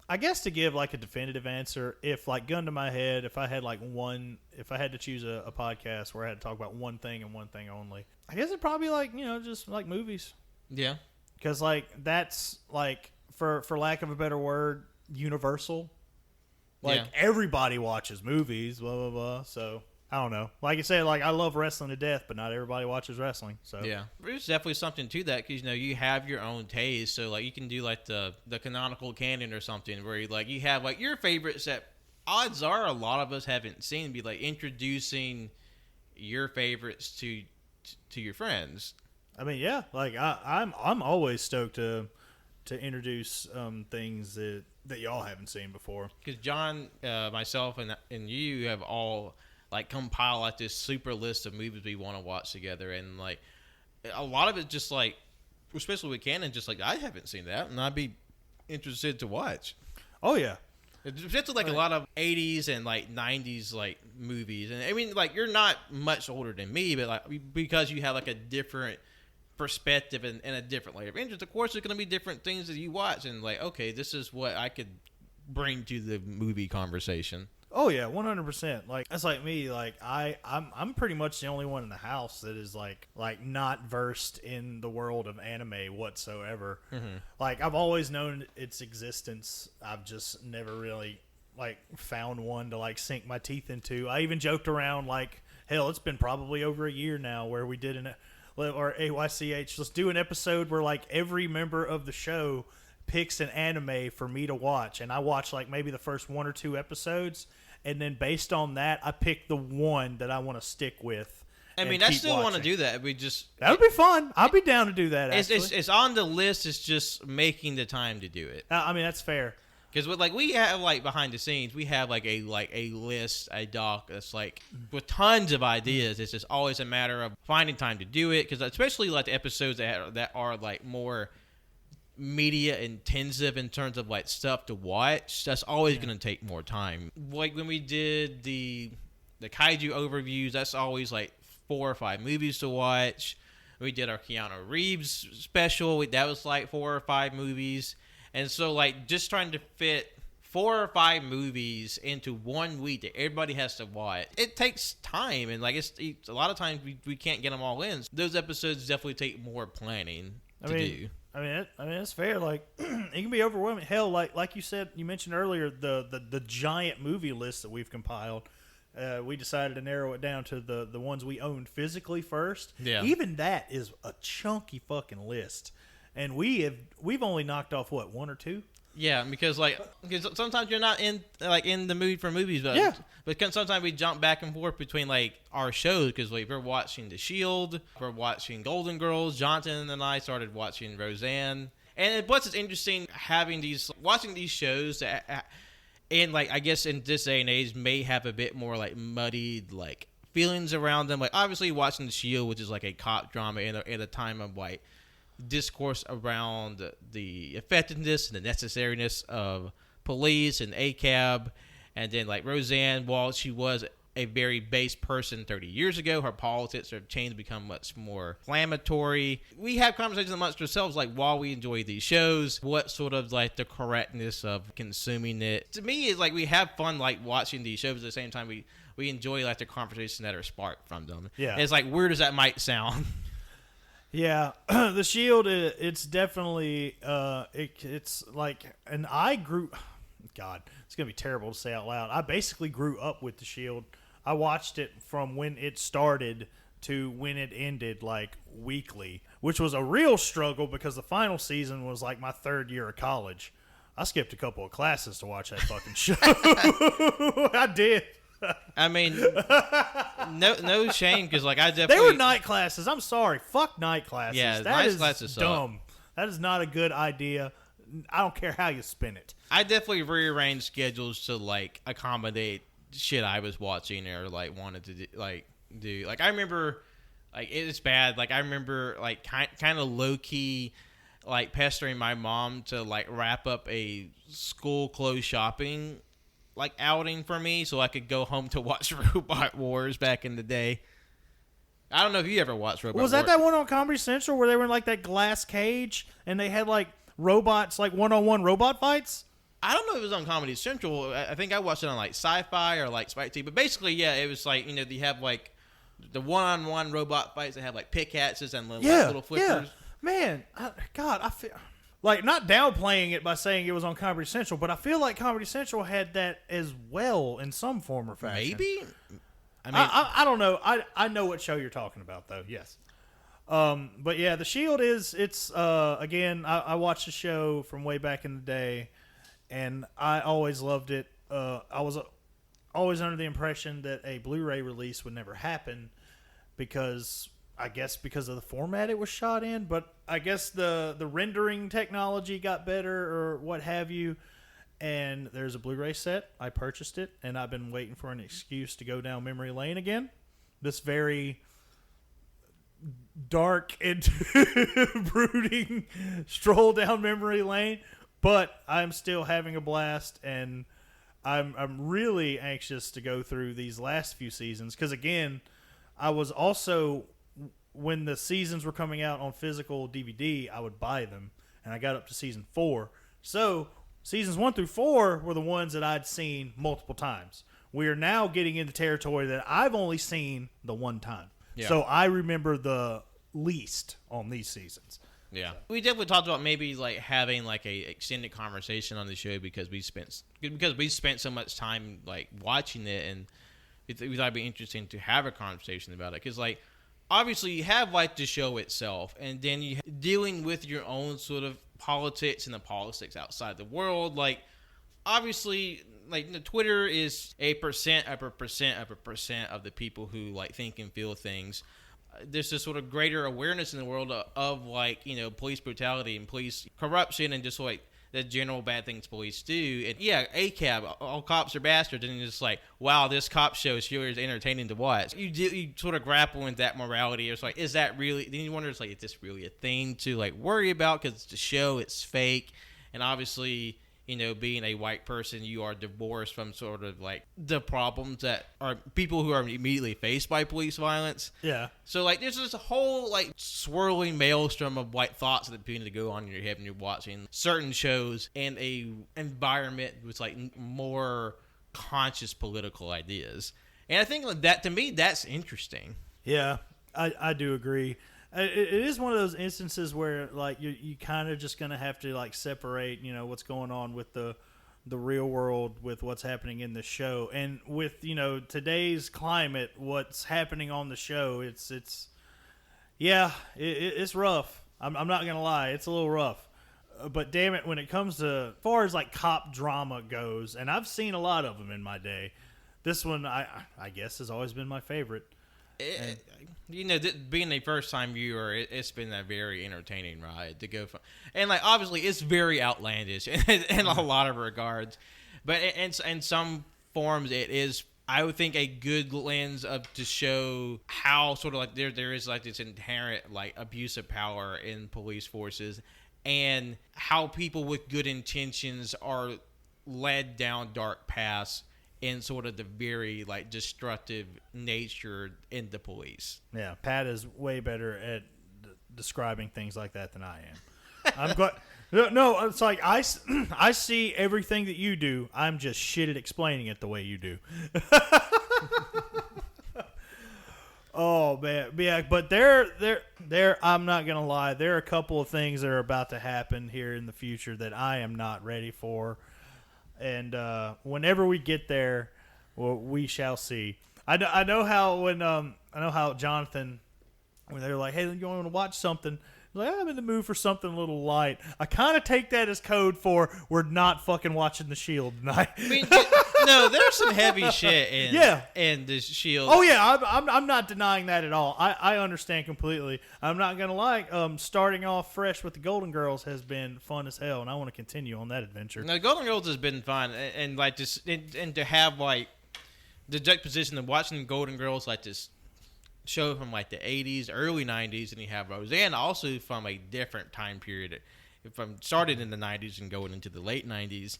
I guess to give like a definitive answer, if like gun to my head, if I had to choose a podcast where I had to talk about one thing and one thing only, I guess it'd probably like just like movies. Yeah, because like that's like for lack of a better word, universal. Like everybody watches movies, blah blah blah. So I don't know. Like you say, like I love wrestling to death, but not everybody watches wrestling. So yeah, there's definitely something to that because you have your own taste. So like you can do like the canonical canon or something where you have like your favorites that odds are a lot of us haven't seen. Be like introducing your favorites to your friends. I mean, yeah, like I'm always stoked to introduce things that y'all haven't seen before. Because John, myself, and you have all like compile like this super list of movies we want to watch together, and like a lot of it just like, especially with canon, just like I haven't seen that, and I'd be interested to watch. Oh yeah, especially like a lot of 80s and like 90s like movies, and I mean like you're not much older than me, but like because you have like a different perspective and a different layer of interest, of course there's going to be different things that you watch, and like okay, this is what I could bring to the movie conversation. Oh yeah, 100%. Like that's like me. Like I'm pretty much the only one in the house that is like not versed in the world of anime whatsoever. Mm-hmm. Like I've always known its existence. I've just never really like found one to like sink my teeth into. I even joked around like, hell, it's been probably over a year now where we did or AYCH. Let's do an episode where like every member of the show picks an anime for me to watch, and I watch like maybe the first 1 or 2 episodes, and then based on that I pick the one that I want to stick with. I mean, I still want to do that. That would be fun. I'll be down to do that. Actually, it's on the list. It's just making the time to do it. I mean, that's fair. Because like we have like behind the scenes, we have like a list, a doc that's like with tons of ideas. It's just always a matter of finding time to do it. Because especially like the episodes that are like more media intensive in terms of like stuff to watch, that's always going to take more time. Like when we did the kaiju overviews, that's always like 4 or 5 movies to watch. We did our Keanu Reeves special, that was like 4 or 5 movies. And so like just trying to fit 4 or 5 movies into 1 week that everybody has to watch, it takes time, and like it's a lot of times we can't get them all in. Those episodes definitely take more planning to do. I mean, it's fair. Like, it can be overwhelming. Hell, like you said, you mentioned earlier, the giant movie list that we've compiled. We decided to narrow it down to the ones we owned physically first. Yeah. Even that is a chunky fucking list, and we've only knocked off what, 1 or 2. Yeah, because sometimes you're not in the mood for movies, but Yeah. But sometimes we jump back and forth between like our shows, because like we're watching The Shield, we're watching Golden Girls. Jonathan and I started watching Roseanne, and plus it's interesting watching these shows that, and like I guess in this day and age may have a bit more like muddied like feelings around them. Like obviously watching The Shield, which is like a cop drama in a time of like discourse around the effectiveness and the necessariness of police and ACAB, and then like Roseanne, while she was a very base person 30 years ago, her politics have changed, become much more inflammatory. We have conversations amongst ourselves like while we enjoy these shows, what sort of like the correctness of consuming it. To me, it's like we have fun like watching these shows, at the same time we enjoy like the conversations that are sparked from them. Yeah. And it's like weird as that might sound. Yeah, The Shield, it's definitely, it's like, and I grew, God, it's going to be terrible to say out loud. I basically grew up with The Shield. I watched it from when it started to when it ended, like, weekly, which was a real struggle because the final season was like my 3rd year of college. I skipped a couple of classes to watch that fucking show. I did. I mean, no shame, because like I definitely, they were night classes. I'm sorry, fuck night classes. Yeah, that night is classes suck. dumb. That is not a good idea. I don't care how you spin it. I definitely rearranged schedules to like accommodate shit I was watching or like wanted to do. Like I remember, like it's bad. Like I remember like kind of low key, like pestering my mom to like wrap up a school clothes shopping like outing for me so I could go home to watch Robot Wars back in the day. I don't know if you ever watched Robot Wars. Was that one on Comedy Central where they were in like that glass cage and they had like robots, like one-on-one robot fights? I don't know if it was on Comedy Central. I think I watched it on like Sci-Fi or like Spike TV. But basically, yeah, it was like, you know, they have like the one-on-one robot fights that have like pickaxes and little flippers. Yeah, man, God, I feel like not downplaying it by saying it was on Comedy Central, but I feel like Comedy Central had that as well in some form or fashion. Maybe. I mean, I don't know. I know what show you're talking about though. Yes. But yeah, The Shield it's again, I watched the show from way back in the day, and I always loved it. I was always under the impression that a Blu-ray release would never happen because of the format it was shot in, but I guess the rendering technology got better or what have you, and there's a Blu-ray set. I purchased it, and I've been waiting for an excuse to go down memory lane again. This very dark and brooding stroll down memory lane, but I'm still having a blast, and I'm really anxious to go through these last few seasons because, again, I was also, when the seasons were coming out on physical DVD, I would buy them, and I got up to season 4. So seasons 1 through 4 were the ones that I'd seen multiple times. We are now getting into territory that I've only seen the one time. Yeah. So I remember the least on these seasons. Yeah, we definitely talked about maybe like having like a extended conversation on the show because we spent so much time like watching it, and we thought it'd be interesting to have a conversation about it because like obviously you have like the show itself, and then you dealing with your own sort of politics and the politics outside the world. Like obviously, like the Twitter is a percent of a percent of the people who like think and feel things. There's this sort of greater awareness in the world of like, you know, police brutality and police corruption and just like the general bad things police do. And yeah, ACAB, all cops are bastards, and it's like, wow, this cop show is sure is entertaining to watch. You sort of grapple with that morality. It's like, is that really? Then you wonder, is this really a thing to like worry about? Because it's a show, it's fake, and obviously being a white person, you are divorced from sort of like the problems that are people who are immediately faced by police violence. Yeah. So like there's this whole like swirling maelstrom of white thoughts that begin to go on in your head when you're watching certain shows in a environment with like more conscious political ideas. And I think that, to me, that's interesting. Yeah, I do agree. It is one of those instances where like you kind of just gonna have to like separate, what's going on with the real world with what's happening in the show, and with today's climate, what's happening on the show. It's rough. I'm not gonna lie, it's a little rough. But damn it, when it comes to as far as like cop drama goes, and I've seen a lot of them in my day, this one I guess has always been my favorite. Being a first-time viewer, it's been a very entertaining ride to go from. And, like, obviously, it's very outlandish in a lot of regards. But in some forms, it is, I would think, a good lens to show how sort of, like, there is, like, this inherent, like, abuse of power in police forces and how people with good intentions are led down dark paths in sort of the very like destructive nature in the police. Yeah, Pat is way better at describing things like that than I am. I'm glad. No, it's like I see everything that you do. I'm just shit at explaining it the way you do. Oh man, yeah, but there. I'm not gonna lie. There are a couple of things that are about to happen here in the future that I am not ready for. And whenever we get there, well, we shall see. I know how Jonathan, when they're like, "Hey, you want to watch something?" He's like, "I'm in the mood for something a little light." I kind of take that as code for we're not fucking watching The Shield tonight. I mean, no, there's some heavy shit in The Shield. Oh yeah, I'm not denying that at all. I understand completely. I'm not gonna lie. Starting off fresh with the Golden Girls has been fun as hell, and I want to continue on that adventure. No, Golden Girls has been fun, and like just and to have like the juxtaposition of watching Golden Girls like this show from like the 80s, early 90s, and you have Roseanne also from a different time period, from started in the 90s and going into the late 90s.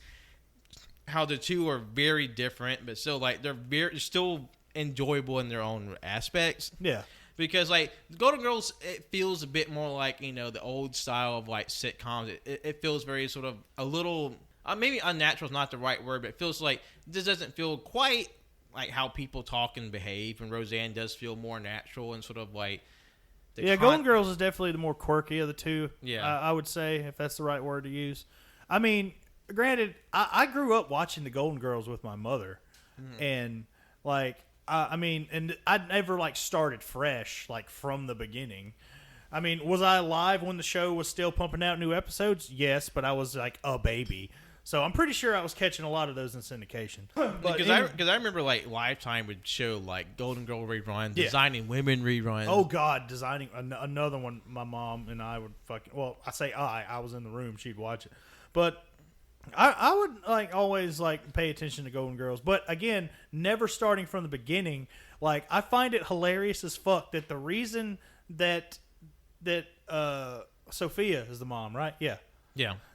How the two are very different, but still like they're still enjoyable in their own aspects. Yeah. Because like Golden Girls, it feels a bit more like the old style of like sitcoms. It feels very sort of a little maybe unnatural is not the right word, but it feels like this doesn't feel quite like how people talk and behave. And Roseanne does feel more natural and sort of like Golden Girls is definitely the more quirky of the two. Yeah, I would say, if that's the right word to use. I mean, granted, I grew up watching the Golden Girls with my mother, and like. And I never like started fresh like from the beginning. I mean, was I alive when the show was still pumping out new episodes? Yes, but I was like a baby, so I'm pretty sure I was catching a lot of those in syndication. Because I remember like Lifetime would show like Golden Girl reruns, Designing Women reruns. Oh God, designing another one. My mom and I would I was in the room. She'd watch it, but. I would like always like pay attention to Golden Girls, but again, never starting from the beginning. Like I find it hilarious as fuck that the reason that Sophia is the mom, right? Yeah.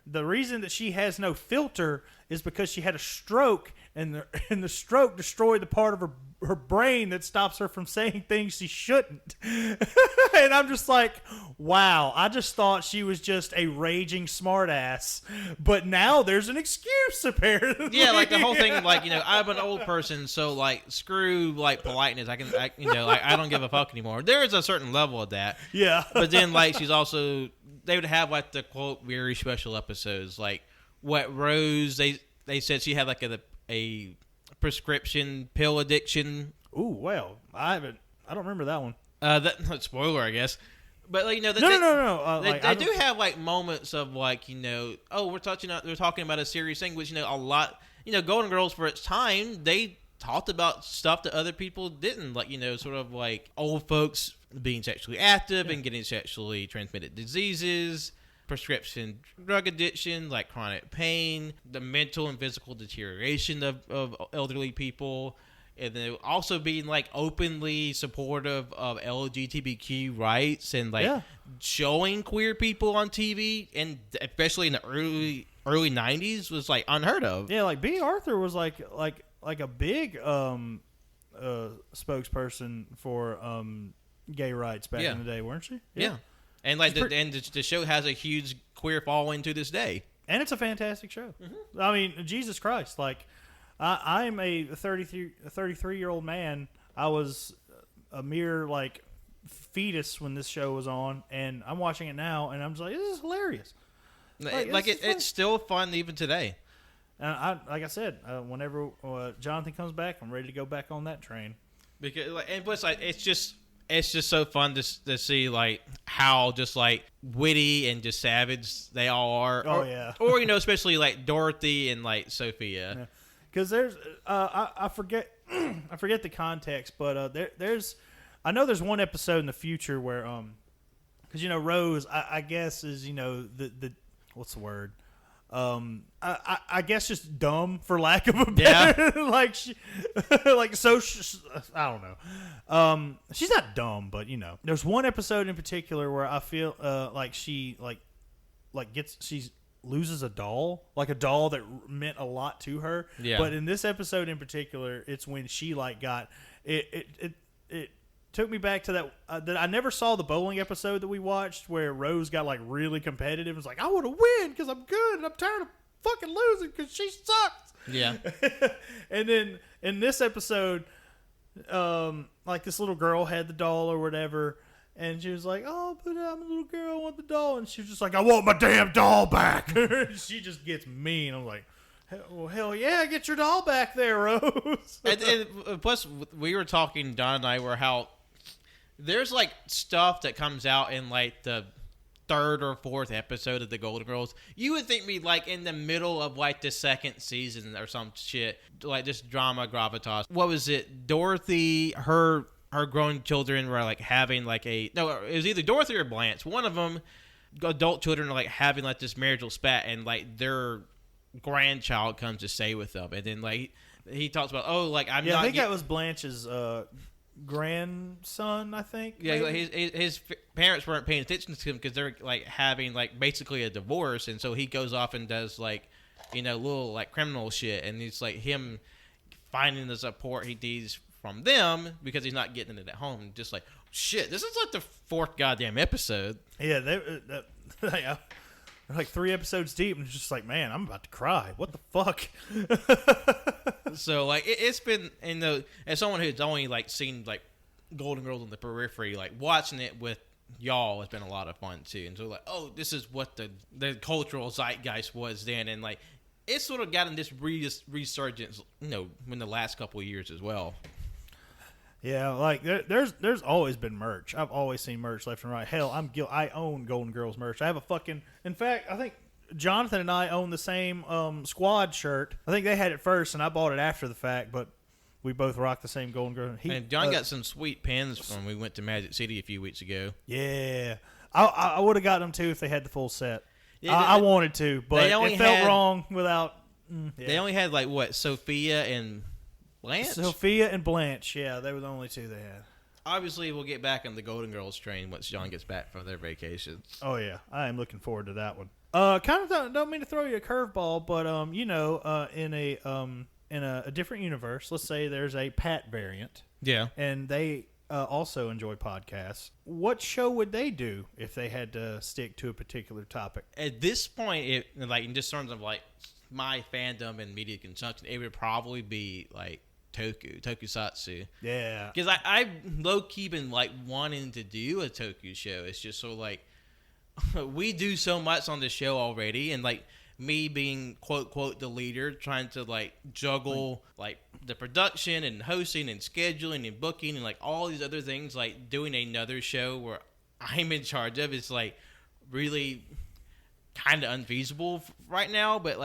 The reason that she has no filter is because she had a stroke, and the stroke destroyed the part of her brain that stops her from saying things she shouldn't. And I'm just like, wow, I just thought she was just a raging smartass, but now there's an excuse apparently. Yeah, like the whole thing, like I'm an old person, so like screw like politeness. I don't give a fuck anymore. There is a certain level of that. Yeah, but then like she's also. They would have like the quote very special episodes, like what Rose. They said she had like a prescription pill addiction. Ooh, well, I don't remember that one. That spoiler, I guess. But like, no. They do have like moments of like we're talking about a serious thing, which a lot. Golden Girls for its time, they talked about stuff that other people didn't, like sort of like old folks being sexually active and getting sexually transmitted diseases, prescription drug addiction, like chronic pain, the mental and physical deterioration of elderly people, and then also being like openly supportive of LGBTQ rights and like showing queer people on TV, and especially in the early 90s was like unheard of. Yeah, like B. Arthur was like a big spokesperson for gay rights back in the day, weren't she? Yeah. And like the show has a huge queer following to this day. And it's a fantastic show. Mm-hmm. I mean, Jesus Christ, like I'm a 33-year-old man. I was a mere like fetus when this show was on, and I'm watching it now, and I'm just like, this is hilarious. It's still fun even today. And like I said, whenever Jonathan comes back, I'm ready to go back on that train. Because it's just so fun to see like how just like witty and just savage they all are. Oh yeah. Or especially like Dorothy and like Sophia. Because there's I forget the context, but I know there's one episode in the future where because Rose I guess is the what's the word. I guess just dumb for lack of a better I don't know. She's not dumb, but there's one episode in particular where I feel like she she loses a doll, like a doll that meant a lot to her. Yeah. But in this episode in particular, it's when she got it took me back to that I never saw the bowling episode that we watched where Rose got really competitive. It was like, I want to win because I'm good and I'm tired of fucking losing because she sucks. Yeah. And then in this episode, this little girl had the doll or whatever, and she was like, oh, but I'm a little girl, I want the doll. And she was just like, I want my damn doll back. She just gets mean. I'm like, hell yeah, get your doll back there, Rose. and plus, we were talking, Don and I, were how there's stuff that comes out in the third or fourth episode of the Golden Girls. You would think me in the middle of the second season or some shit, just drama gravitas. What was it? Dorothy, her grown children were having it was either Dorothy or Blanche. One of them, adult children, are having this marital spat, and their grandchild comes to stay with them, and then he talks about I think that was Blanche's grandson, I think. Yeah, his parents weren't paying attention to him because they're having basically a divorce, and so he goes off and does little criminal shit, and it's him finding the support he needs from them because he's not getting it at home. Just shit, this is the fourth goddamn episode. Yeah, they're 3 episodes deep, and it's just man, I'm about to cry. What the fuck? So it's been, as someone who's only seen Golden Girls on the periphery, watching it with y'all has been a lot of fun too. And so this is what the cultural zeitgeist was then, and it's sort of gotten this resurgence, in the last couple of years as well. Yeah, there's always been merch. I've always seen merch left and right. Hell, I own Golden Girls merch. I have in fact, I think Jonathan and I own the same squad shirt. I think they had it first, and I bought it after the fact, but we both rock the same Golden Girl. And John got some sweet pins when we went to Magic City a few weeks ago. Yeah. I would have got them, too, if they had the full set. Yeah, I wanted to, but it felt wrong without... They only had, Sophia and Blanche? Sophia and Blanche, yeah. They were the only two they had. Obviously, we'll get back on the Golden Girls train once John gets back from their vacation. Oh, yeah. I am looking forward to that one. Kind of don't mean to throw you a curveball, but in a different universe, let's say there's a Pat variant. Yeah. And they also enjoy podcasts. What show would they do if they had to stick to a particular topic? At this point, in just terms of my fandom and media consumption, it would probably be tokusatsu. Yeah. Because I low-key been wanting to do a toku show. It's just so we do so much on the show already, and me being quote quote the leader, trying to juggle the production and hosting and scheduling and booking and all these other things, doing another show where I'm in charge of, it's really kind of unfeasible right now, but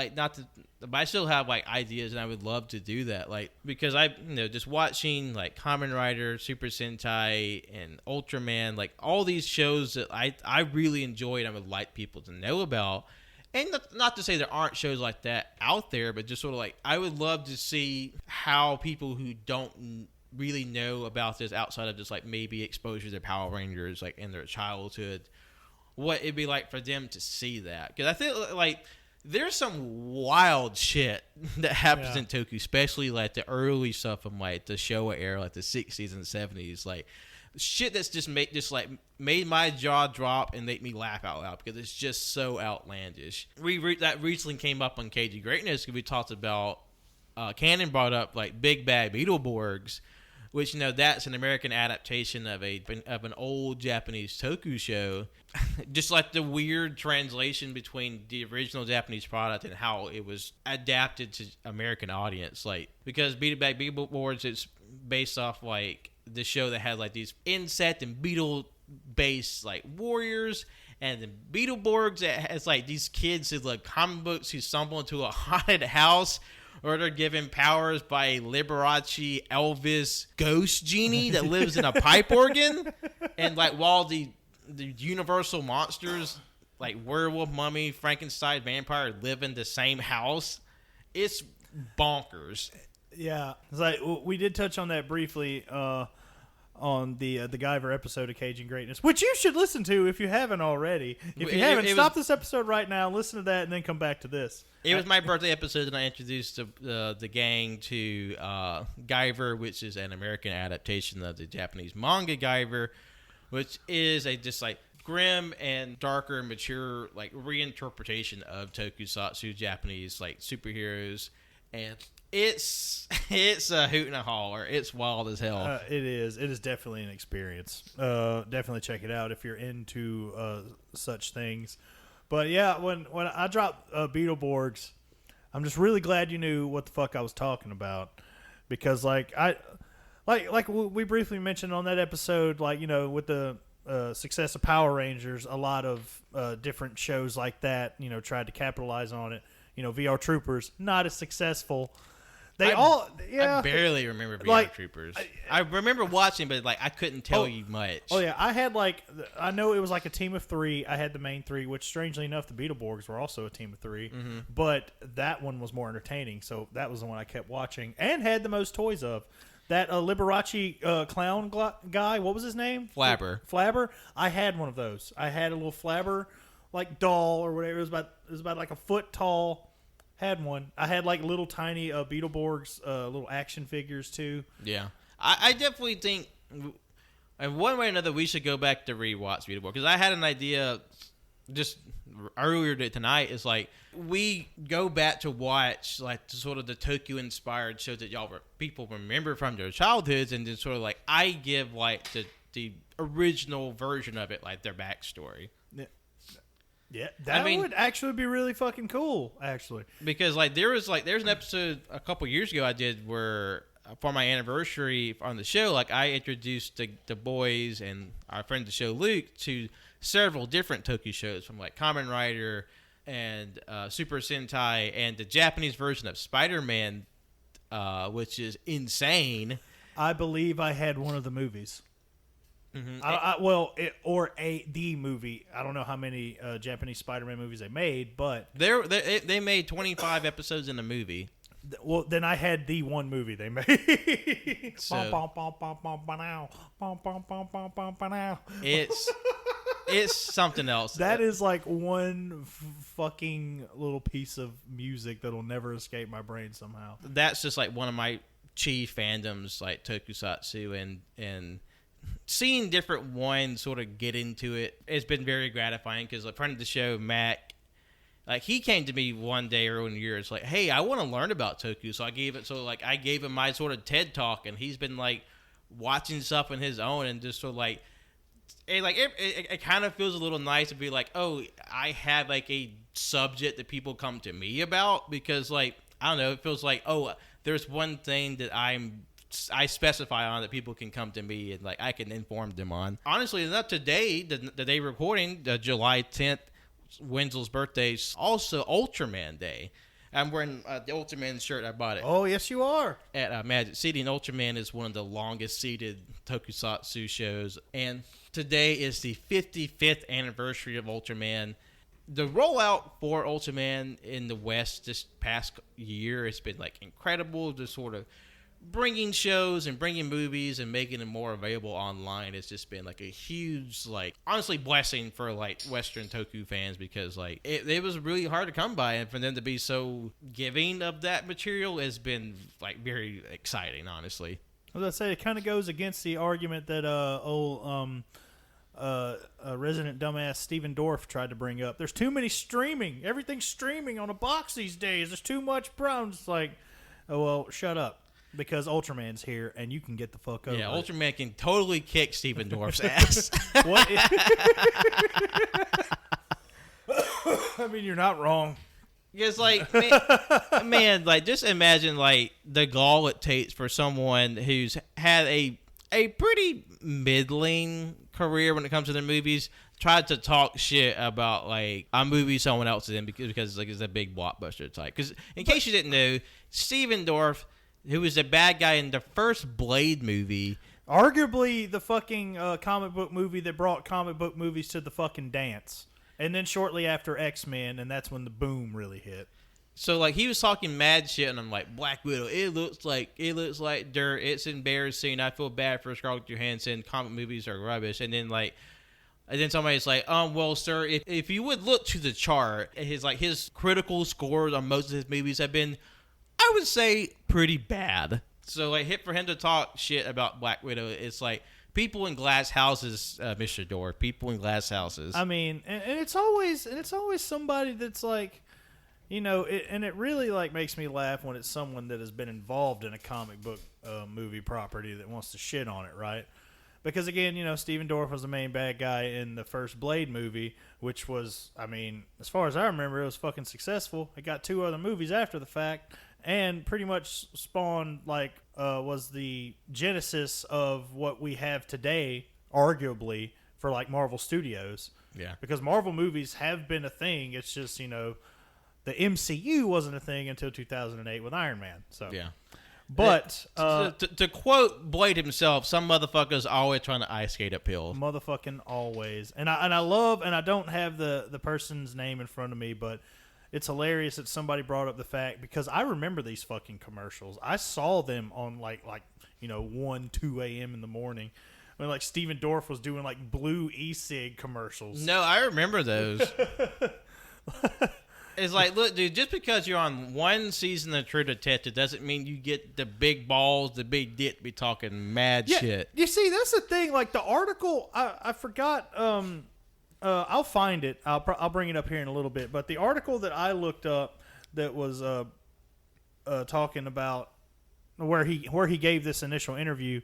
but I still have ideas, and I would love to do that, because I just watching Kamen Rider, Super Sentai, and Ultraman, all these shows that I really enjoy and I would like people to know about. And not to say there aren't shows like that out there, but just sort of I would love to see how people who don't really know about this outside of just maybe exposure to Power Rangers in their childhood, what it'd be like for them to see that. Because I feel there's some wild shit that happens Yeah. in Toku, especially like the early stuff from like the Showa era, like the 60s and 70s. Like shit that's just made my jaw drop and make me laugh out loud because it's just so outlandish. That recently came up on KG Greatness because we talked about Cannon brought up like Big Bad Beetleborgs, which that's an American adaptation of an old Japanese toku show. Just like the weird translation between the original Japanese product and how it was adapted to American audience. Like because Bad Beetleborgs, it's based off like the show that had like these insect and beetle based like warriors, and the Beetleborgs that has like these kids who like comic books who stumble into a haunted house, or they're given powers by a Liberace Elvis ghost genie that lives in a pipe organ. And like while the universal monsters like werewolf, mummy, Frankenstein, vampire live in the same house, it's bonkers. Yeah, it's like we did touch on that briefly on the Guyver episode of Cajun Greatness, which you should listen to if you haven't already. If you haven't, stop this episode right now, listen to that, and then come back to this. It was my birthday episode, and I introduced the gang to Guyver, which is an American adaptation of the Japanese manga Guyver, which is a just like grim and darker, mature like reinterpretation of tokusatsu Japanese like superheroes, and it's a hoot and a holler. It's wild as hell. It is definitely an experience. Definitely check it out if you're into such things. But yeah, when I dropped Beetleborgs, I'm just really glad you knew what the fuck I was talking about, because like we briefly mentioned on that episode, like with the success of Power Rangers, a lot of different shows like that tried to capitalize on it. VR Troopers, not as successful. I barely remember VR like, Troopers. I remember watching, but like I couldn't tell you much. Oh yeah, I had I know it was like a team of three. I had the main three, which strangely enough, the Beetleborgs were also a team of three. Mm-hmm. But that one was more entertaining, so that was the one I kept watching and had the most toys of. That Liberace clown guy, what was his name? Flabber. I had one of those. I had a little Flabber like doll or whatever. It was about like a foot tall. Had one. I had like little tiny Beetleborgs, little action figures too. Yeah, I definitely think, in one way or another, we should go back to rewatch Beetleborgs, because I had an idea just earlier tonight. Is like we go back to watch like sort of the Tokyo inspired shows that people remember from their childhoods, and then sort of like I give like the original version of it, like their backstory. Yeah, that would actually be really fucking cool, actually. Because like there's an episode a couple years ago I did where for my anniversary on the show, like I introduced the boys and our friend of the show Luke to several different Tokyo shows, from like Kamen Rider and Super Sentai and the Japanese version of Spider-Man, which is insane. I believe I had one of the movies. Mm-hmm. The movie. I don't know how many Japanese Spider-Man movies they made, but they made 25 episodes in the movie. Well, then I had the one movie they made. It's something else. That is like one fucking little piece of music that'll never escape my brain somehow. That's just like one of my chief fandoms, like tokusatsu, and seeing different ones sort of get into it has been very gratifying, because a friend of the show, Mac, like he came to me one day early in the year. It's like, hey, I want to learn about Toku. So I gave him my sort of TED talk, and he's been like watching stuff on his own, and just sort of like, it kind of feels a little nice to be like, oh, I have like a subject that people come to me about, because like, I don't know, it feels like, oh, there's one thing that I specify on that people can come to me and like I can inform them on. Honestly enough, today, the day recording, July 10th, Wenzel's birthday, is also Ultraman Day. I'm wearing the Ultraman shirt. I bought it. Oh, yes, you are. At Magic City. And Ultraman is one of the longest seated tokusatsu shows. And today is the 55th anniversary of Ultraman. The rollout for Ultraman in the West this past year has been like incredible. Just sort of bringing shows and bringing movies and making them more available online has just been like a huge, like, honestly blessing for like Western Toku fans, because like it was really hard to come by, and for them to be so giving of that material has been like very exciting, honestly. As I say, it kind of goes against the argument that resident dumbass Steven Dorff tried to bring up. There's too many streaming. Everything's streaming on a box these days. There's too much problems. It's like, oh, well, shut up. Because Ultraman's here, and you can get the fuck over. Yeah, it. Ultraman can totally kick Steven Dorff's ass. What? I mean, you're not wrong. Because, like, man, like, just imagine, like, the gall it takes for someone who's had a pretty middling career when it comes to their movies, tried to talk shit about, like, a movie someone else is in because like, it's a big blockbuster type. Because, in case you didn't know, Steven Dorff, who was the bad guy in the first Blade movie, arguably the fucking comic book movie that brought comic book movies to the fucking dance. And then shortly after X-Men, and that's when the boom really hit. So, like, he was talking mad shit, and I'm like, Black Widow, it looks like dirt. It's embarrassing. I feel bad for Scarlett Johansson. Comic movies are rubbish. And then somebody's like, well, sir, if you would look to the chart, his critical scores on most of his movies have been, I would say, pretty bad. So, like, for him to talk shit about Black Widow, it's like, people in glass houses, Mr. Dorff. People in glass houses. I mean, and it's always somebody that's like, you know, it really like makes me laugh when it's someone that has been involved in a comic book movie property that wants to shit on it, right? Because again, you know, Steven Dorff was the main bad guy in the first Blade movie, which was, I mean, as far as I remember, it was fucking successful. It got 2 other movies after the fact, and pretty much spawned, like, was the genesis of what we have today, arguably, for, like, Marvel Studios. Yeah. Because Marvel movies have been a thing. It's just, you know, the MCU wasn't a thing until 2008 with Iron Man. So yeah. But to quote Blade himself, some motherfuckers always trying to ice skate uphill. Motherfucking always. And I love, and I don't have the person's name in front of me, but it's hilarious that somebody brought up the fact, because I remember these fucking commercials. I saw them on like 1, 2 a.m. in the morning when like Steven Dorff was doing like blue e-cig commercials. No, I remember those. It's like, look, dude, just because you're on one season of True Detective doesn't mean you get the big balls, the big dick to be talking mad shit. You see, that's the thing. Like the article, I forgot. I'll find it. I'll bring it up here in a little bit. But the article that I looked up that was talking about where he gave this initial interview,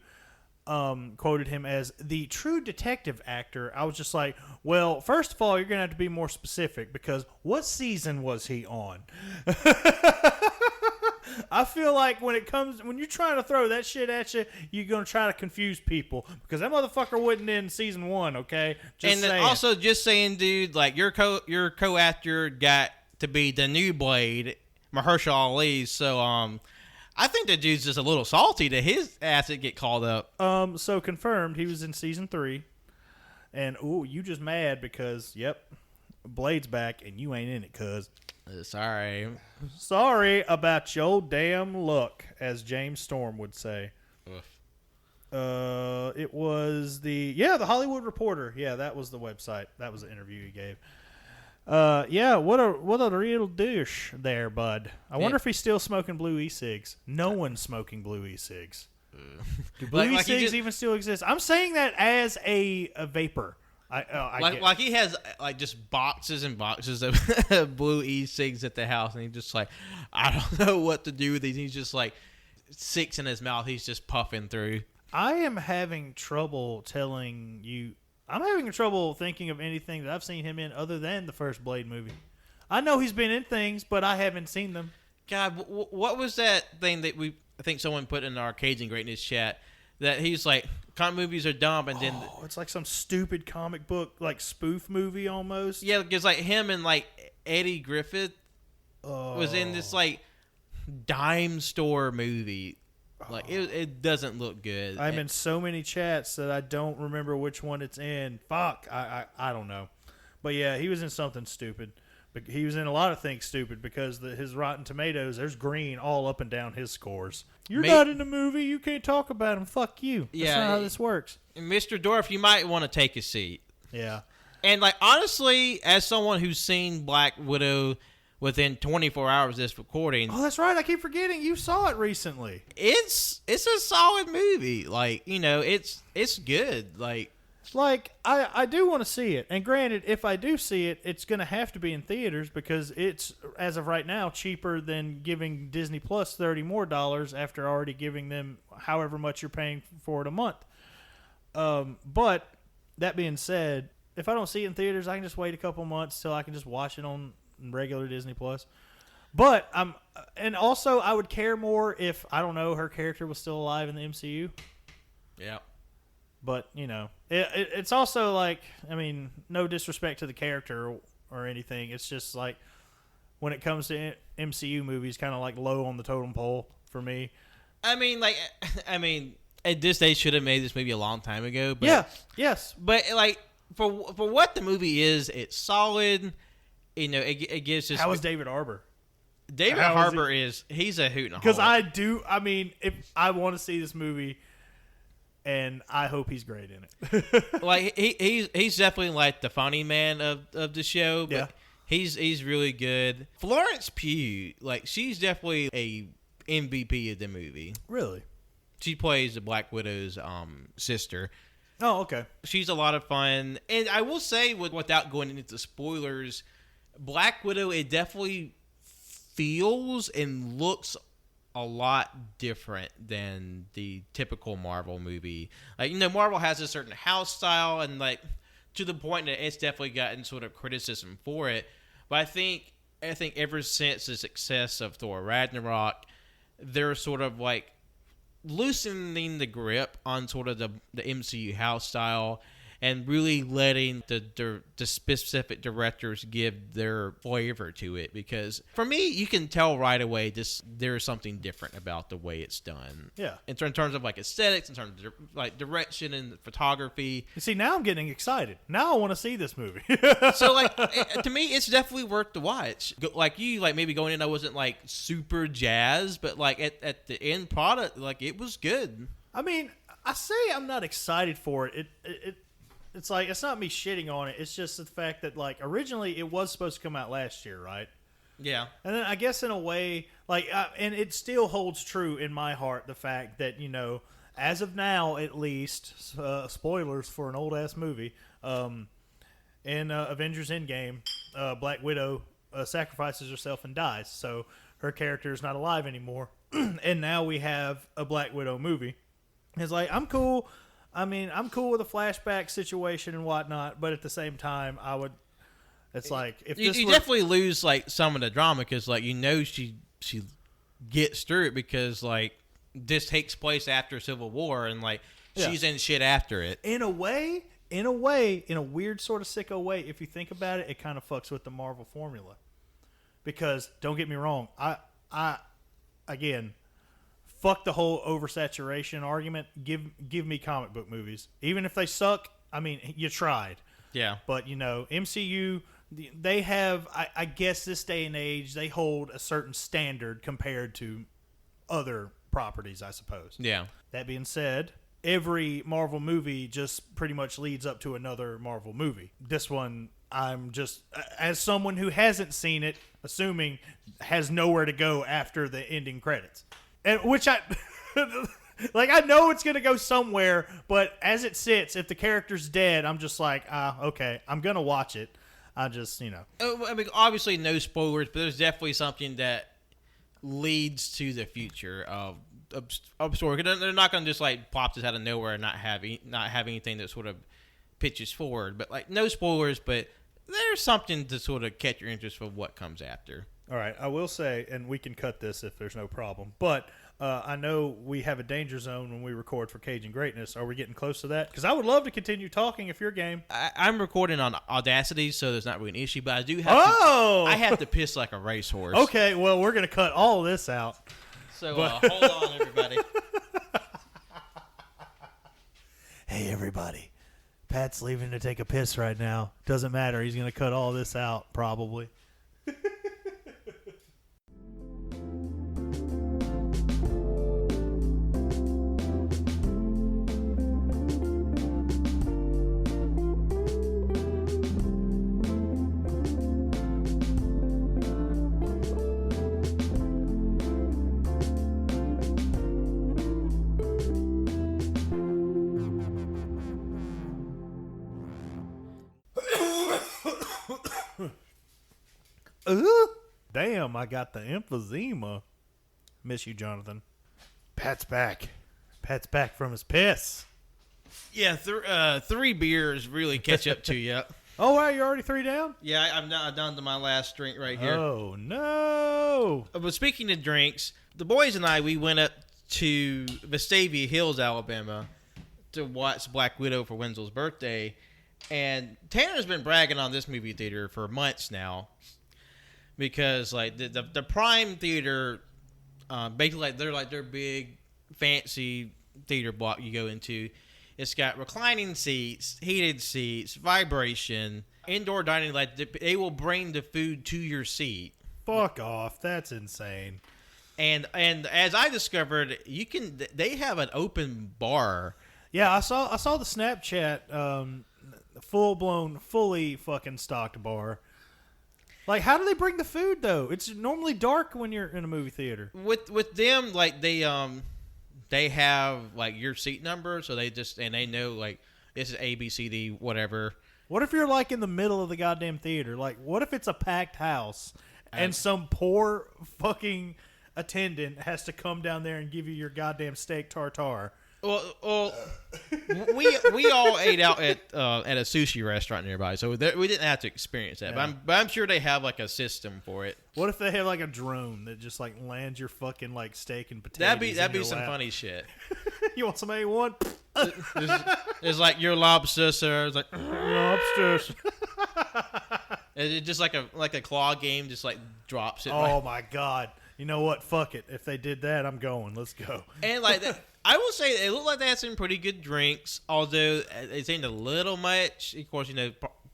quoted him as the True Detective actor. I was just like, well, first of all, you're gonna have to be more specific, because what season was he on? I feel like when you're trying to throw that shit at you, you're gonna try to confuse people, because that motherfucker wasn't in season 1. Okay, just saying. Also, just saying, dude, like your co-actor got to be the new Blade, Mahershala Ali. So I think the dude's just a little salty that his ass didn't get called up. So confirmed, he was in season 3, and you just mad because Blade's back and you ain't in it, cuz. Sorry about your damn luck, as James Storm would say. Oof. It was the Hollywood Reporter. Yeah, that was the website. That was the interview he gave. What a real douche there, bud. I wonder if he's still smoking blue e-cigs. No one's smoking blue e-cigs. Do blue e-cigs even still exist? I'm saying that as a vapor. Like he has like just boxes and boxes of blue e-cigs at the house, and he's just like, I don't know what to do with these. He's just like 6 in his mouth. He's just puffing through. I am having trouble telling you. I'm having trouble thinking of anything that I've seen him in other than the first Blade movie. I know he's been in things, but I haven't seen them. God, what was that thing that I think someone put in our Cajun Greatness chat, that he's like, comic movies are dumb, and then it's like some stupid comic book like spoof movie almost. Yeah, because like him and like Eddie Griffith was in this like dime store movie. Like it doesn't look good. I'm in so many chats that I don't remember which one it's in. Fuck, I don't know. But yeah, he was in something stupid He was in a lot of things stupid because his Rotten Tomatoes, there's green all up and down his scores. You're not in the movie. You can't talk about him. Fuck you. That's not how this works. Mr. Dorff, you might want to take a seat. Yeah. And, like, honestly, as someone who's seen Black Widow within 24 hours of this recording... Oh, that's right. I keep forgetting. You saw it recently. It's a solid movie. Like, you know, it's good. Like, I do want to see it. And granted, if I do see it, it's going to have to be in theaters because it's, as of right now, cheaper than giving Disney Plus $30 more after already giving them however much you're paying for it a month. But that being said, if I don't see it in theaters, I can just wait a couple months till I can just watch it on regular Disney Plus. But and also I would care more if, I don't know, her character was still alive in the MCU. yeah. But, you know, it's also like, I mean, no disrespect to the character or anything. It's just like when it comes to MCU movies, kind of like low on the totem pole for me. I mean, at this stage, should have made this movie a long time ago. But, yeah, yes. But, like, for what the movie is, it's solid. You know, it gives us... How is David Harbour? David Harbour he's a hoot and a because holler. if I want to see this movie... And I hope he's great in it. Like he's definitely like the funny man of the show. But yeah, he's really good. Florence Pugh, like she's definitely a MVP of the movie. Really, she plays the Black Widow's sister. Oh, okay. She's a lot of fun, and I will say, without going into spoilers, Black Widow, it definitely feels and looks a lot different than the typical Marvel movie. Like, you know, Marvel has a certain house style, and like to the point that it's definitely gotten sort of criticism for it. But I think ever since the success of Thor Ragnarok, they're sort of like loosening the grip on sort of the MCU house style and really letting the specific directors give their flavor to it. Because for me, you can tell right away there's something different about the way it's done. Yeah. In terms of like aesthetics, in terms of like direction and photography. You see, now I'm getting excited. Now I want to see this movie. So like, to me, it's definitely worth the watch. Like you, like maybe going in, I wasn't like super jazzed, but like at the end product, like it was good. I mean, I say I'm not excited for it. It's like, it's not me shitting on it. It's just the fact that, like, originally it was supposed to come out last year, right? Yeah. And then I guess in a way, like, and it still holds true in my heart, the fact that, you know, as of now, at least, spoilers for an old-ass movie, in Avengers Endgame, Black Widow sacrifices herself and dies. So her character is not alive anymore. And now we have a Black Widow movie. It's like, I'm cool. I mean, I'm cool with a flashback situation and whatnot, but at the same time, I would. It's like if you definitely lose like some of the drama because like you know she gets through it because like this takes place after Civil War and like she's in shit after it. In a weird sort of sicko way, if you think about it, it kind of fucks with the Marvel formula. Because don't get me wrong, I again. Fuck the whole oversaturation argument. Give me comic book movies. Even if they suck, I mean, you tried. Yeah. But, you know, MCU, they have, I guess this day and age, they hold a certain standard compared to other properties, I suppose. Yeah. That being said, every Marvel movie just pretty much leads up to another Marvel movie. This one, I'm just, as someone who hasn't seen it, assuming has nowhere to go after the ending credits. And which I like, I know it's gonna go somewhere, but as it sits, if the character's dead, I'm just like, okay, I'm gonna watch it. I just, you know. I mean, obviously, no spoilers, but there's definitely something that leads to the future of story. They're not gonna just like pop this out of nowhere and not have anything that sort of pitches forward. But like, no spoilers, but there's something to sort of catch your interest for what comes after. All right, I will say, and we can cut this if there's no problem, but I know we have a danger zone when we record for Cage and Greatness. Are we getting close to that? Because I would love to continue talking if you're game. I'm recording on Audacity, so there's not really an issue, but I do have I have to piss like a racehorse. Okay, well, we're going to cut all this out. So hold on, everybody. Hey, everybody. Pat's leaving to take a piss right now. Doesn't matter. He's going to cut all this out, probably. damn, I got the emphysema. Miss you, Jonathan. Pat's back. Pat's back from his piss. Yeah, 3 beers really catch up to you. Oh, wow, you're already 3 down? Yeah, I'm down to my last drink right here. Oh, no. But speaking of drinks, the boys and I, we went up to Vestavia Hills, Alabama, to watch Black Widow for Wenzel's birthday. And Tanner's been bragging on this movie theater for months now, because like the Prime Theater, basically like they're like their big fancy theater block you go into. It's got reclining seats, heated seats, vibration, indoor dining. Like they will bring the food to your seat. Fuck off! That's insane. And as I discovered, they have an open bar. Yeah, I saw the Snapchat. Full-blown, fully fucking stocked bar. Like, how do they bring the food, though? It's normally dark when you're in a movie theater. With them, like, they have, like, your seat number, so they know, like, this is A, B, C, D, whatever. What if you're, like, in the middle of the goddamn theater? Like, what if it's a packed house, and some poor fucking attendant has to come down there and give you your goddamn steak tartare? Well, we all ate out at a sushi restaurant nearby, so we didn't have to experience that. Yeah. But I'm sure they have like a system for it. What if they have like a drone that just like lands your fucking like steak and potatoes? That'd be some funny shit. You want some A1? It's like your lobster, sir. It's like Lobsters. it's just like a claw game, just like drops it. Oh my god! You know what? Fuck it. If they did that, I'm going. Let's go. And like that. I will say it looked like they had some pretty good drinks, although it seemed a little much. Of course,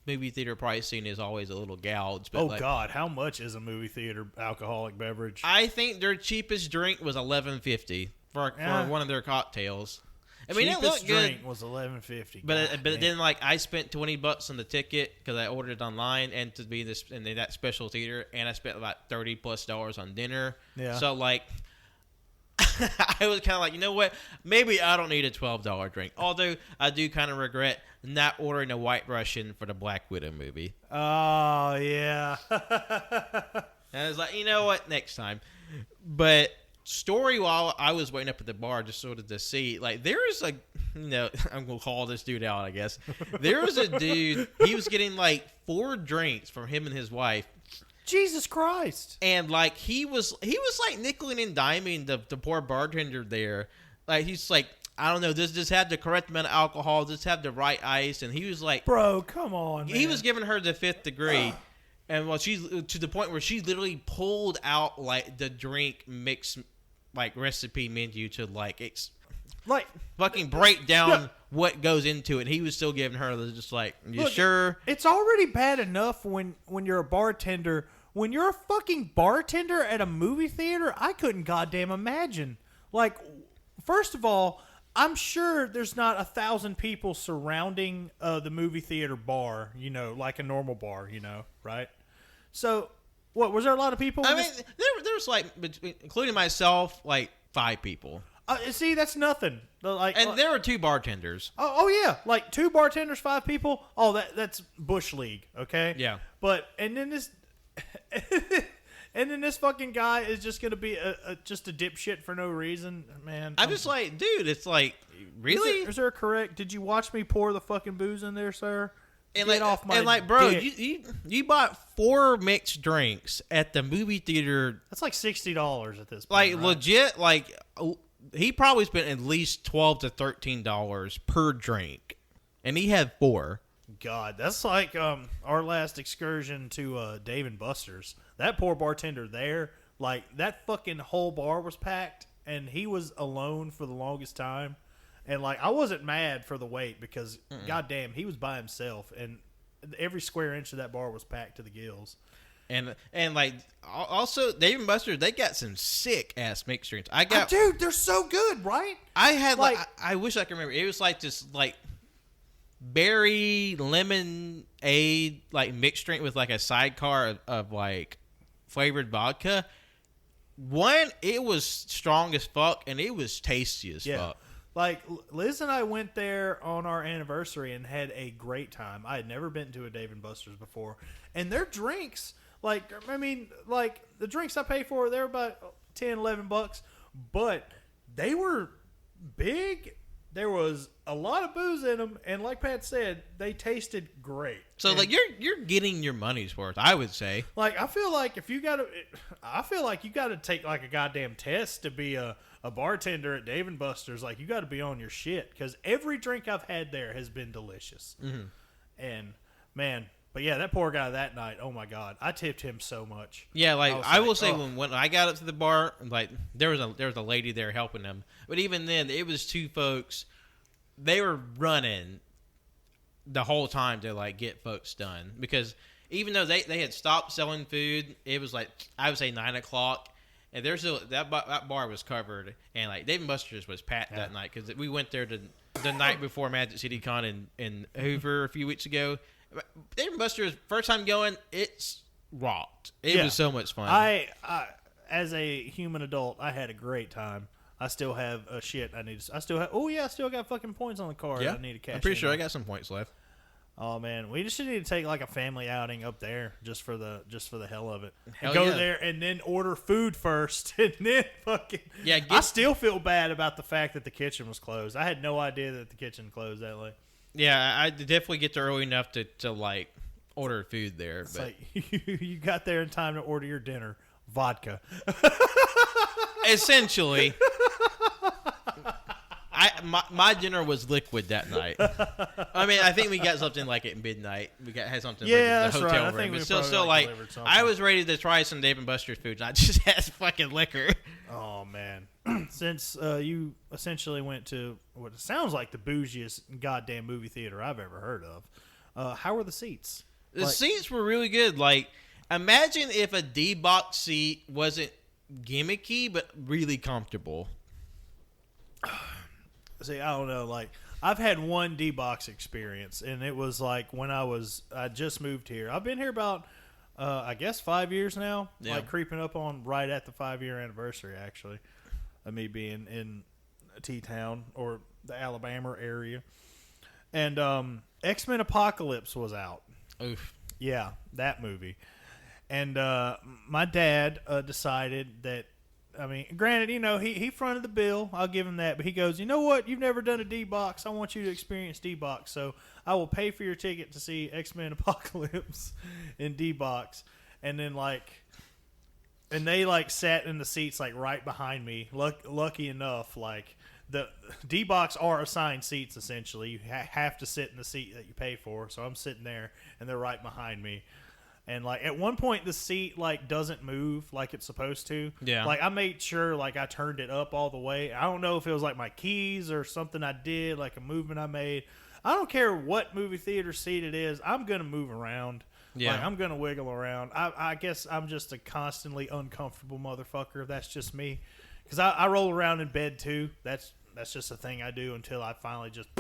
movie theater pricing is always a little gouged. But Oh God, how much is a movie theater alcoholic beverage? I think their cheapest drink was $11.50 for one of their cocktails. I mean, it looked good. Drink was $11.50. But then like I spent $20 on the ticket because I ordered it online and to be in that special theater, and I spent about $30+ on dinner. Yeah. So like. I was kind of like, you know what? Maybe I don't need a $12 drink. Although I do kind of regret not ordering a White Russian for the Black Widow movie. Oh yeah. And I was like, you know what? Next time. But story while I was waiting up at the bar, just sort of to see, like there is I'm gonna call this dude out, I guess. There was a dude. He was getting like 4 drinks from him and his wife. Jesus Christ! And like he was like nickeling and diming the poor bartender there. Like he's like, I don't know, does this have the correct amount of alcohol? Does this have the right ice? And he was like, bro, come on, man. He was giving her the 5th degree. And well, she's to the point where she literally pulled out like the drink mix, like recipe menu to like fucking break down what goes into it. And he was still giving her just like, you sure? It's already bad enough when you're a bartender. When you're a fucking bartender at a movie theater, I couldn't goddamn imagine. Like, first of all, I'm sure there's not 1,000 people surrounding the movie theater bar, like a normal bar, right? So, what, was there a lot of people? I mean, there's like, including myself, like 5 people. See, that's nothing. And there were 2 bartenders. Oh yeah, like 2 bartenders, 5 people. Oh, that's Bush League, okay? Yeah. But and then this fucking guy is just gonna be just a dipshit for no reason, man. I'm just like, dude, it's like, really? Is there a correct? Did you watch me pour the fucking booze in there, sir? And Get off my bro, dick. you bought 4 mixed drinks at the movie theater. That's like $60 at this point. Like right? legit, like he probably spent at least $12 to $13 per drink, and he had 4. God, that's like our last excursion to Dave & Buster's. That poor bartender there, like that fucking whole bar was packed, and he was alone for the longest time. And like I wasn't mad for the wait because goddamn, he was by himself, and every square inch of that bar was packed to the gills. And like also Dave & Buster's, they got some sick ass mixed drinks. Dude, they're so good, right? I had like I wish I could remember. It was like this like berry lemonade like mixed drink with like a sidecar of like flavored vodka. One, it was strong as fuck, and it was tasty as fuck. Like Liz and I went there on our anniversary and had a great time. I had never been to a Dave & Buster's before, and their drinks, Like, I mean, like, the drinks I paid for, they were about $10, $11, but they were big. There was a lot of booze in them, and like Pat said, they tasted great. So, and, like, you're getting your money's worth, I would say. like, I feel like you gotta take like a goddamn test to be a bartender at Dave & Buster's. Like, you got to be on your shit, because every drink I've had there has been delicious. Mm-hmm. And man, but yeah, that poor guy that night. Oh my God, I tipped him so much. Yeah, like I will say, oh. when I got up to the bar, like there was a lady there helping them, but even then, it was two folks. They were running the whole time to like get folks done, because even though they had stopped selling food, it was like, I would say 9:00. And there's that bar was covered, and like Dave & Buster's was packed that night, because we went there the night before Magic City Con in Hoover a few weeks ago. Dave & Buster's first time going, it's rocked. It was so much fun. I as a human adult, I had a great time. I still have shit I need. I still got fucking points on the card. Yeah, I need to cash. I'm pretty sure I got some points left. Oh man, we just need to take like a family outing up there just for the hell of it. Hell and go yeah. there and then order food first, and then fucking. Yeah, I still feel bad about the fact that the kitchen was closed. I had no idea that the kitchen closed that late. Yeah, I definitely get there early enough to like order food there. It's but like you got there in time to order your dinner, vodka. essentially, my dinner was liquid that night. I mean, I think we got something like at midnight. Had something like Yeah, the that's hotel right. I room. think we But still, probably, like delivered something. I was ready to try some Dave & Buster's food, and I just had fucking liquor. Oh man! Since you essentially went to what sounds like the bougiest goddamn movie theater I've ever heard of, how were the seats? The seats were really good. Like, imagine if a D-box seat wasn't gimmicky but really comfortable. See, I don't know. Like, I've had one D-box experience, and it was like when I just moved here. I've been here about, I guess, 5 years now. Yeah. Like, creeping up on right at the 5-year anniversary, actually, of me being in T-Town or the Alabama area. And X-Men Apocalypse was out. Oof. Yeah, that movie. And my dad decided that, I mean, granted, you know, he fronted the bill. I'll give him that. But he goes, you know what? You've never done a D-Box. I want you to experience D-Box. So I will pay for your ticket to see X-Men Apocalypse in D-Box. And then, and they, sat in the seats, right behind me. Lucky enough, the D-Box are assigned seats, essentially. You have to sit in the seat that you pay for. So I'm sitting there, and they're right behind me. And, at one point, the seat, doesn't move like it's supposed to. Yeah. I made sure, I turned it up all the way. I don't know if it was, my keys or something I did, a movement I made. I don't care what movie theater seat it is. I'm going to move around. Yeah. I'm going to wiggle around. I guess I'm just a constantly uncomfortable motherfucker. That's just me. Because I roll around in bed, too. That's just a thing I do until I finally just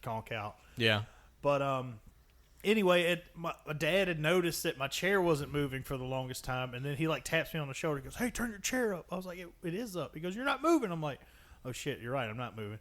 conk out. Yeah. But, anyway, my dad had noticed that my chair wasn't moving for the longest time, and then he taps me on the shoulder and goes, "Hey, turn your chair up." I was like, it is up. He goes, "You're not moving." I'm like, "Oh shit, you're right, I'm not moving."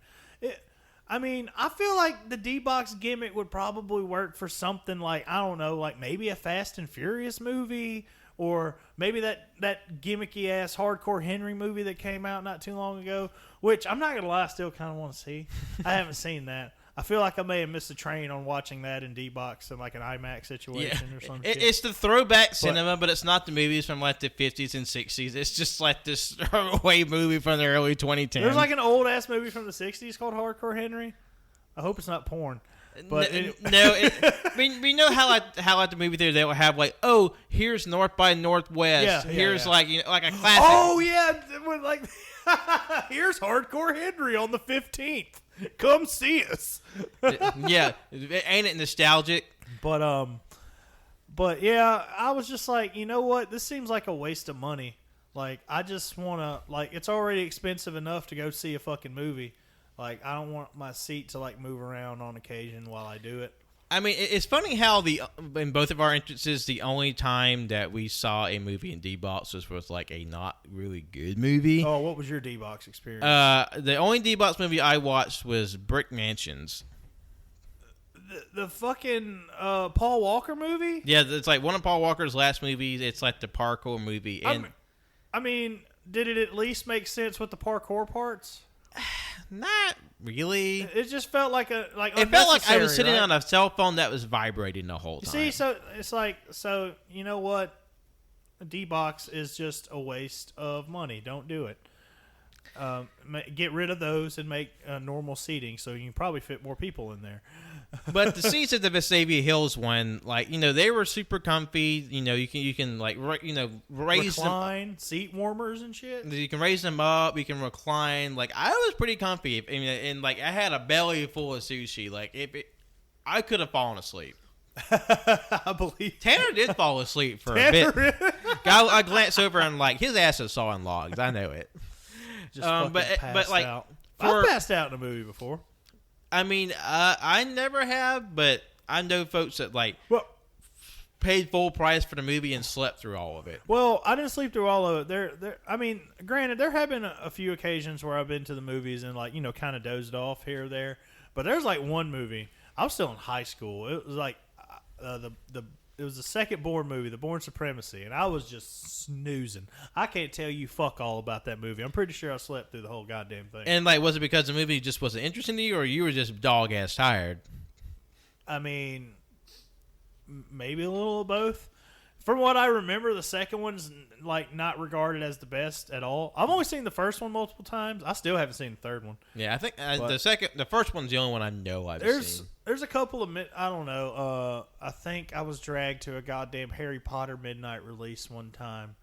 I feel like the D-Box gimmick would probably work for something I don't know, maybe a Fast and Furious movie, or maybe that gimmicky ass Hardcore Henry movie that came out not too long ago, which I'm not gonna lie, I still kind of want to see. I haven't seen that. I feel like I may have missed a train on watching that in D-Box in an IMAX situation or something. It's the throwback cinema, but it's not the movies from the 50s and 60s. It's just this throwaway movie from the early 2010s. There's an old ass movie from the 60s called Hardcore Henry. I hope it's not porn. But we know how at the movie theater they will have here's North by Northwest. Here's a classic. Oh yeah, here's Hardcore Henry on the 15th. Come see us. Yeah, ain't it nostalgic? But yeah, I was just you know what? This seems like a waste of money. I just want to it's already expensive enough to go see a fucking movie. I don't want my seat to move around on occasion while I do it. I mean, it's funny how in both of our entrances, the only time that we saw a movie in D-Box was a not really good movie. Oh, what was your D-Box experience? The only D-Box movie I watched was Brick Mansions. the fucking Paul Walker movie. Yeah, it's like one of Paul Walker's last movies. It's like the parkour movie, and I mean, did it at least make sense with the parkour parts? not really. It just felt like It felt like I was sitting on a cell phone that was vibrating the whole time. See, so it's like, so you know what? D-Box is just a waste of money. Don't do it. Get rid of those and make normal seating so you can probably fit more people in there. But the seats at the Vestavia Hills one, like, they were super comfy. You can like raise recline, seat warmers and shit. You can raise them up. You can recline. Like, I was pretty comfy. I mean, and like I had a belly full of sushi. Like, I could have fallen asleep. I believe Tanner did fall asleep for a bit. I glanced over and like his ass is sawing logs. I know it. Just but like out. I've passed out in a movie before. I mean, I never have, but I know folks that like paid full price for the movie and slept through all of it. Well, I didn't sleep through all of it. I mean, granted, there have been a few occasions where I've been to the movies and like kind of dozed off here or there. But there's like one movie. I was still in high school. It was like it was the second Bourne movie, The Bourne Supremacy, and I was just snoozing. I can't tell you fuck all about that movie. I'm pretty sure I slept through the whole goddamn thing. And like, was it because the movie just wasn't interesting to you, or you were just dog ass tired? I mean, maybe a little of both. From what I remember, the second one's like not regarded as the best at all. I've only seen the first one multiple times. I still haven't seen the third one. Yeah, I think the first one's the only one I know I've seen. There's a couple of I don't know. I think I was dragged to a goddamn Harry Potter midnight release one time.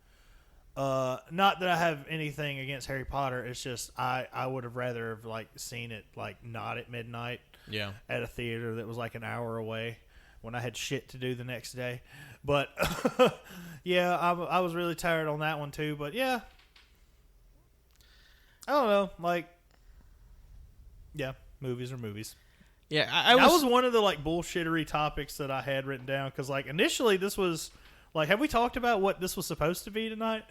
Not that I have anything against Harry Potter. It's just I would have rather have like seen it like not at midnight. Yeah. At a theater that was like an hour away when I had shit to do the next day. But yeah, I was really tired on that one too. But yeah, I don't know. Like, yeah, movies are movies. Yeah, that was one of the like bullshittery topics that I had written down because like initially this was like, have we talked about what this was supposed to be tonight?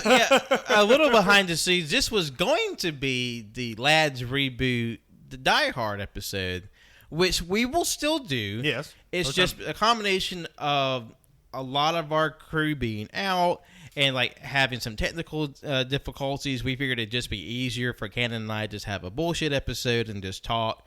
Yeah, a little behind the scenes. This was going to be the Lads reboot, the Die Hard episode, which we will still do. Yes, it's just a combination of a lot of our crew being out and like having some technical difficulties. We figured it'd just be easier for Ken and I just have a bullshit episode and just talk.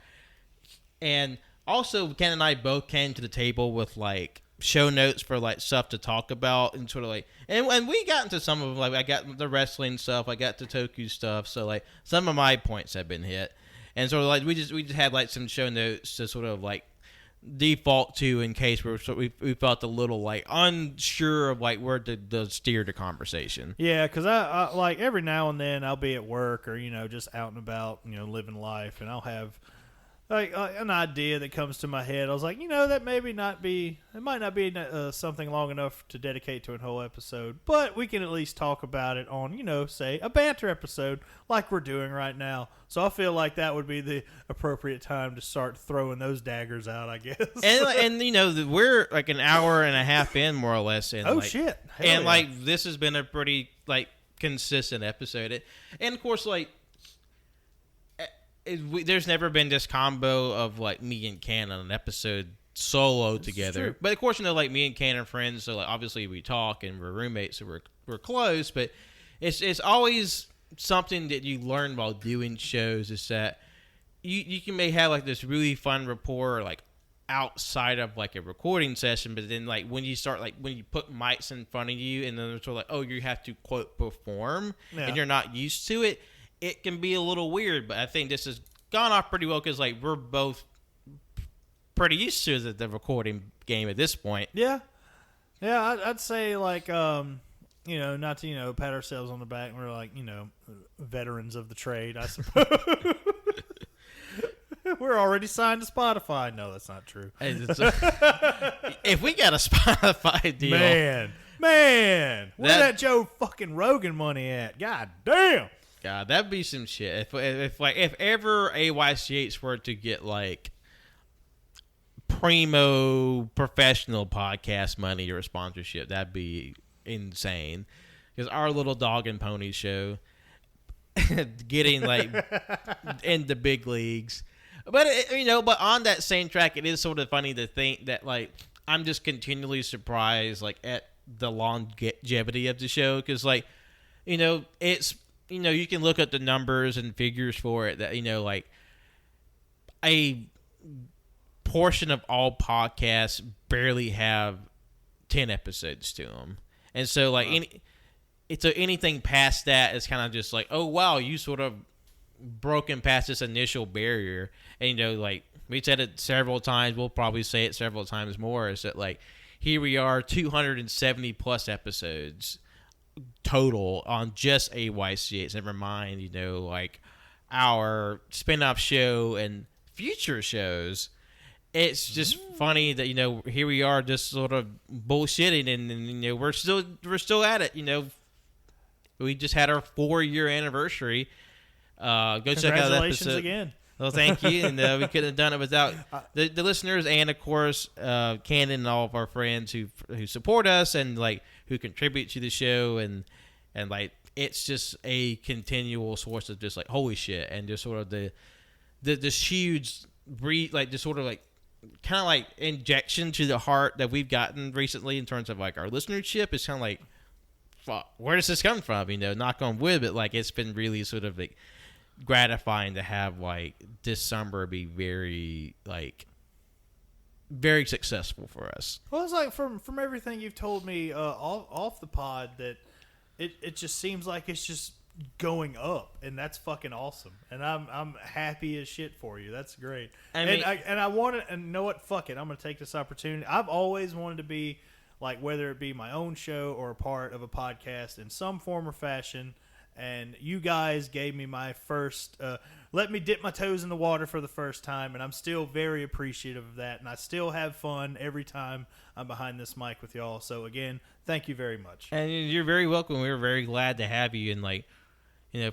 And also, Ken and I both came to the table with like show notes for like stuff to talk about and sort of like, and we got into some of them. Like I got the wrestling stuff, I got the Toku stuff. So like some of my points have been hit, and sort of like we just had like some show notes to sort of like default to in case we felt a little like unsure of like where to steer the conversation. Yeah, because I like every now and then I'll be at work or just out and about living life, and I'll have like an idea that comes to my head. I was like, that might not be something long enough to dedicate to a whole episode, but we can at least talk about it on say a banter episode like we're doing right now. So I feel like that would be the appropriate time to start throwing those daggers out, I guess. And we're like an hour and a half in, more or less. And shit! Hell and yeah. like this has been a pretty like consistent episode. And of course, like there's never been this combo of like me and Ken on an episode solo together. True. But of course, like me and Ken are friends, so like obviously we talk and we're roommates, so we're close. But it's always something that you learn while doing shows is that you may have like this really fun rapport like outside of like a recording session, but then like when you start like when you put mics in front of you and then they're sort of like, oh, you have to quote perform and you're not used to it, it can be a little weird. But I think this has gone off pretty well because like we're both pretty used to the recording game at this point. Yeah, I'd say like not to pat ourselves on the back. We're like veterans of the trade, I suppose. We're already signed to Spotify. No, that's not true. If we got a Spotify deal, man, where's that Joe fucking Rogan money at? God damn. God, that'd be some shit. If ever AYCH were to get like primo professional podcast money or sponsorship, that'd be insane. Because our little dog and pony show getting like in the big leagues. But but on that same track, it is sort of funny to think that like I'm just continually surprised like at the longevity of the show because like it's you can look at the numbers and figures for it that like a portion of all podcasts barely have 10 episodes to them, and so like anything past that is kind of just like, oh wow, you sort of broken past this initial barrier. And like we said it several times, we'll probably say it several times more, is that like here we are 270 plus episodes total on just AYCH, never mind like our spin-off show and future shows. It's just funny that here we are just sort of bullshitting and we're still at it. We just had our 4-year anniversary. Go check out that episode again. Well, thank you. And we couldn't have done it without the listeners and, of course, Cannon and all of our friends who support us and like who contribute to the show. And like it's just a continual source of just like holy shit, and just sort of this huge like just sort of like kind of like injection to the heart that we've gotten recently in terms of like our listenership. Is kind of like, fuck, where does this come from? Knock on wood, but like it's been really sort of like gratifying to have like this summer be very successful for us. Well, it's like from everything you've told me off the pod that it just seems like it's just going up, and that's fucking awesome. And I'm happy as shit for you. That's great. I want to, and know what? Fuck it. I'm gonna take this opportunity. I've always wanted to be like, whether it be my own show or a part of a podcast in some form or fashion. And you guys gave me my first, let me dip my toes in the water for the first time, and I'm still very appreciative of that, and I still have fun every time I'm behind this mic with y'all. So again, thank you very much. And you're very welcome. We're very glad to have you, and like,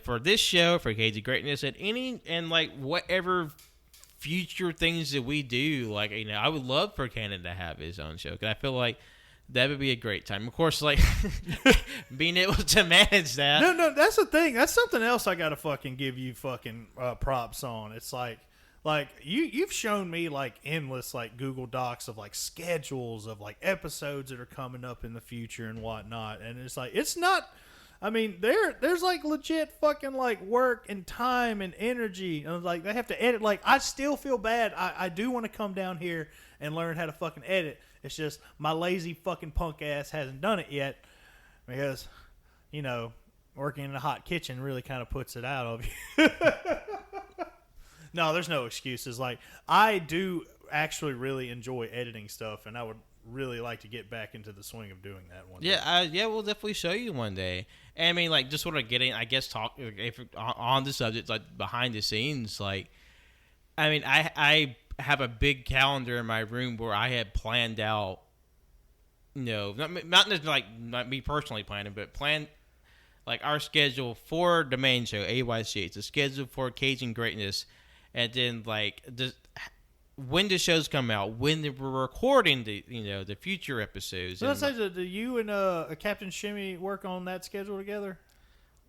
for this show, for Cage of Greatness, and like whatever future things that we do, like, I would love for Cannon to have his own show, because I feel like that would be a great time. Of course, like, being able to manage that. No, that's the thing. That's something else I got to fucking give you fucking props on. It's like you've shown me, like, endless, like, Google Docs of, like, schedules of, like, episodes that are coming up in the future and whatnot. And it's like, it's not, I mean, there's, like, legit fucking, like, work and time and energy. And, like, they have to edit. Like, I still feel bad. I do want to come down here and learn how to fucking edit. It's just my lazy fucking punk ass hasn't done it yet because, working in a hot kitchen really kind of puts it out of you. No, there's no excuses. Like, I do actually really enjoy editing stuff, and I would really like to get back into the swing of doing that one day. Yeah, we'll definitely show you one day. And I mean, like, just sort of getting, I guess, on the subject, like, behind the scenes, like, I mean, I have a big calendar in my room where I had planned out, not just like not me personally planning, but like our schedule for the main show, AYCH, the schedule for Cage and Greatness, and then like when the shows come out, when we're recording the future episodes. So let's say, do you and Captain Shimmy work on that schedule together?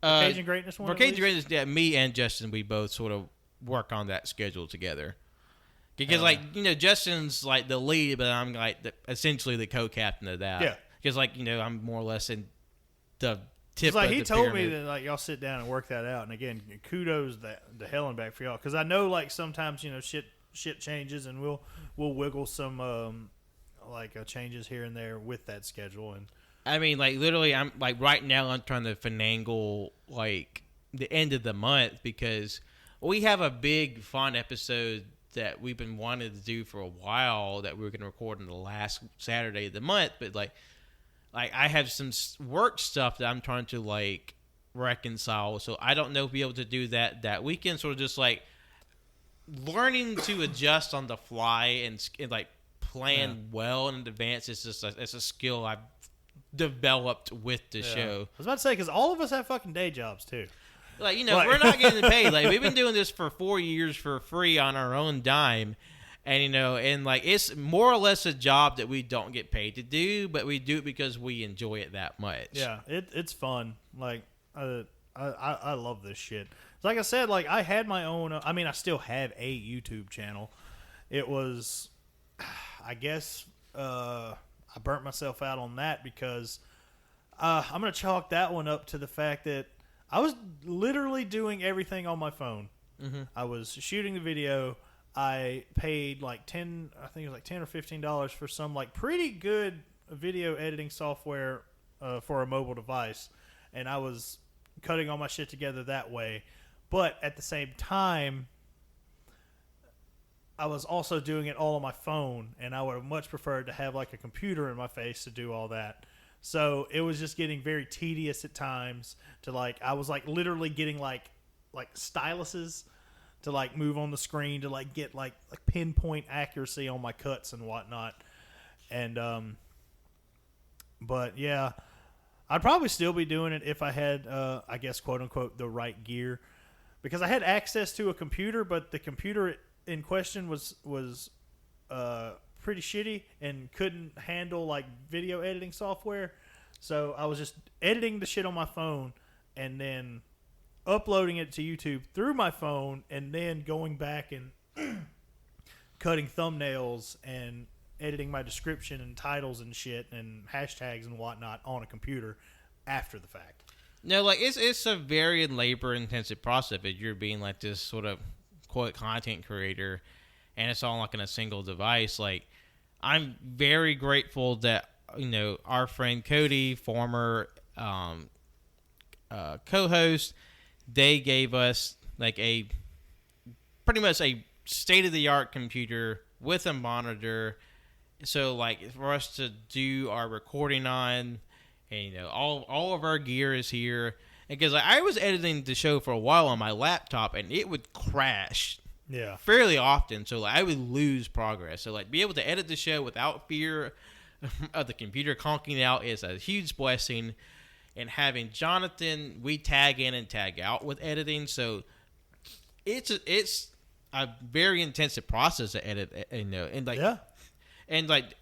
Cage and Greatness one. For Cage and Greatness, yeah, me and Justin, we both sort of work on that schedule together. Because, Justin's, like, the lead, but I'm, like, essentially the co-captain of that. Yeah. Because, like, I'm more or less in the tip of the pyramid. He told me that, like, y'all sit down and work that out. And, again, kudos the hell and back for y'all. Because I know, like, sometimes, shit changes, and we'll wiggle some, changes here and there with that schedule. And I mean, like, literally, I'm, like, right now I'm trying to finagle, like, the end of the month because we have a big, fun episode that we've been wanting to do for a while that we were going to record on the last Saturday of the month, but like I have some work stuff that I'm trying to like reconcile, so I don't know if we'll be able to do that weekend. Sort of just like learning to adjust on the fly and like plan well in advance. It's just it's a skill I've developed with the show. I was about to say, because all of us have fucking day jobs too. Like, we're not getting paid. Like, we've been doing this for 4 years for free on our own dime. And, and, like, it's more or less a job that we don't get paid to do, but we do it because we enjoy it that much. Yeah, it's fun. Like, I love this shit. Like I said, like I had my own. I mean, I still have a YouTube channel. It was, I guess, I burnt myself out on that because I'm gonna chalk that one up to the fact that I was literally doing everything on my phone. Mm-hmm. I was shooting the video. I paid like $10 or $15 for some like pretty good video editing software for a mobile device, and I was cutting all my shit together that way. But at the same time, I was also doing it all on my phone, and I would have much preferred to have like a computer in my face to do all that. So it was just getting very tedious at times to like, I was like literally getting like styluses to like move on the screen to like get like pinpoint accuracy on my cuts and whatnot. And, but yeah, I'd probably still be doing it if I had, I guess, quote unquote, the right gear. Because I had access to a computer, but the computer in question was pretty shitty and couldn't handle like video editing software. So I was just editing the shit on my phone and then uploading it to YouTube through my phone and then going back and cutting thumbnails and editing my description and titles and shit and hashtags and whatnot on a computer after the fact. No, like it's a very labor intensive process if you're being like this sort of quote content creator and it's all like on a single device. Like I'm very grateful that, you know, our friend Cody, former co-host, they gave us like a pretty much a state of the art computer with a monitor. So like for us to do our recording on, and you know all of our gear is here. Because like, I was editing the show for a while on my laptop, and it would crash fairly often. So like I would lose progress. So like be able to edit the show without fear of the computer conking out is a huge blessing. And having Jonathan, we tag in and tag out with editing, so it's a very intensive process to edit. You know, and like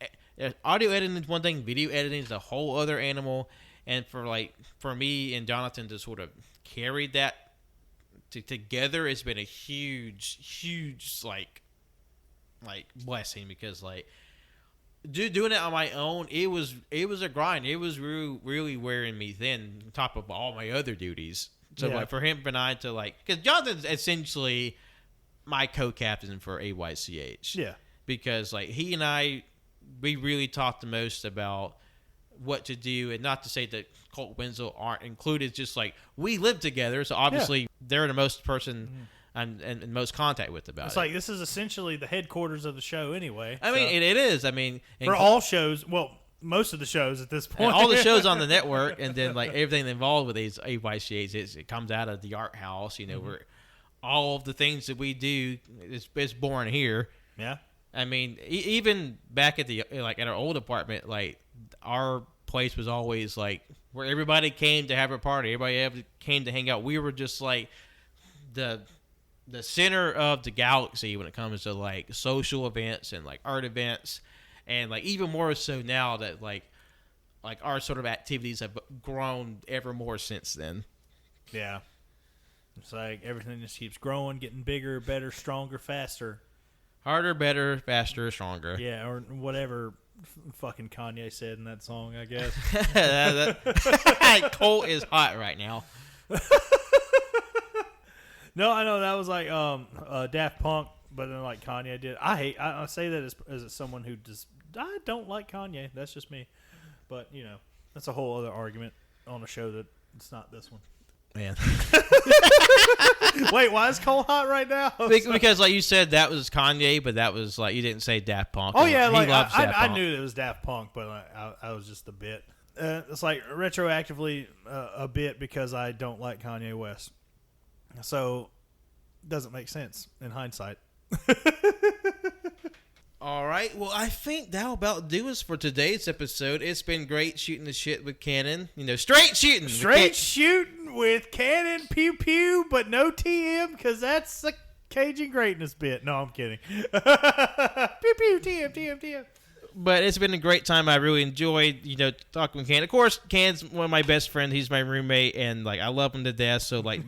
audio editing is one thing, video editing is a whole other animal. And for me and Jonathan to sort of carry that together, it's been a huge like blessing because like doing it on my own, it was a grind. It was really wearing me thin on top of all my other duties. So like for him and I to like, because Jonathan's essentially my co-captain for AYCH. Yeah. Because like he and I, we really talked the most about what to do, and not to say that Colt Wenzel aren't included. Just like we live together, so obviously they're the most person I'm in most contact with about it. It's like this is essentially the headquarters of the show anyway. I mean, it is. I mean, for all shows, well, most of the shows at this point, all the shows on the network, and then like everything involved with these AYCHs, it comes out of the art house. You know, where all of the things that we do is born here. Yeah. I mean, even back at the like at our old apartment, like our place was always like where everybody came to have a party. Everybody came to hang out. We were just like the center of the galaxy when it comes to like social events and like art events, and like even more so now that like our sort of activities have grown ever more since then. Yeah. It's like everything just keeps growing, getting bigger, better, stronger, faster. Harder, better, faster, stronger. Yeah, or whatever fucking Kanye said in that song, I guess. Colt is hot right now. No, I know that was like Daft Punk, but then like Kanye did. I say that as someone who I don't like Kanye. That's just me. But you know, that's a whole other argument on a show that it's not this one. Man. Wait, why is Cole hot right now? Because like you said, that was Kanye, but that was like you didn't say Daft Punk. Oh yeah, like I knew it was Daft Punk, but I was just a bit. It's like retroactively a bit because I don't like Kanye West. So it doesn't make sense in hindsight. All right. Well, I think that'll about do us for today's episode. It's been great shooting the shit with Cannon. You know, straight shooting. Straight shooting with Cannon, pew pew, but no TM because that's a Cajun greatness bit. No, I'm kidding. Pew pew, TM. But it's been a great time. I really enjoyed, talking with Ken. Of course, Ken's one of my best friends. He's my roommate, and like I love him to death. So like,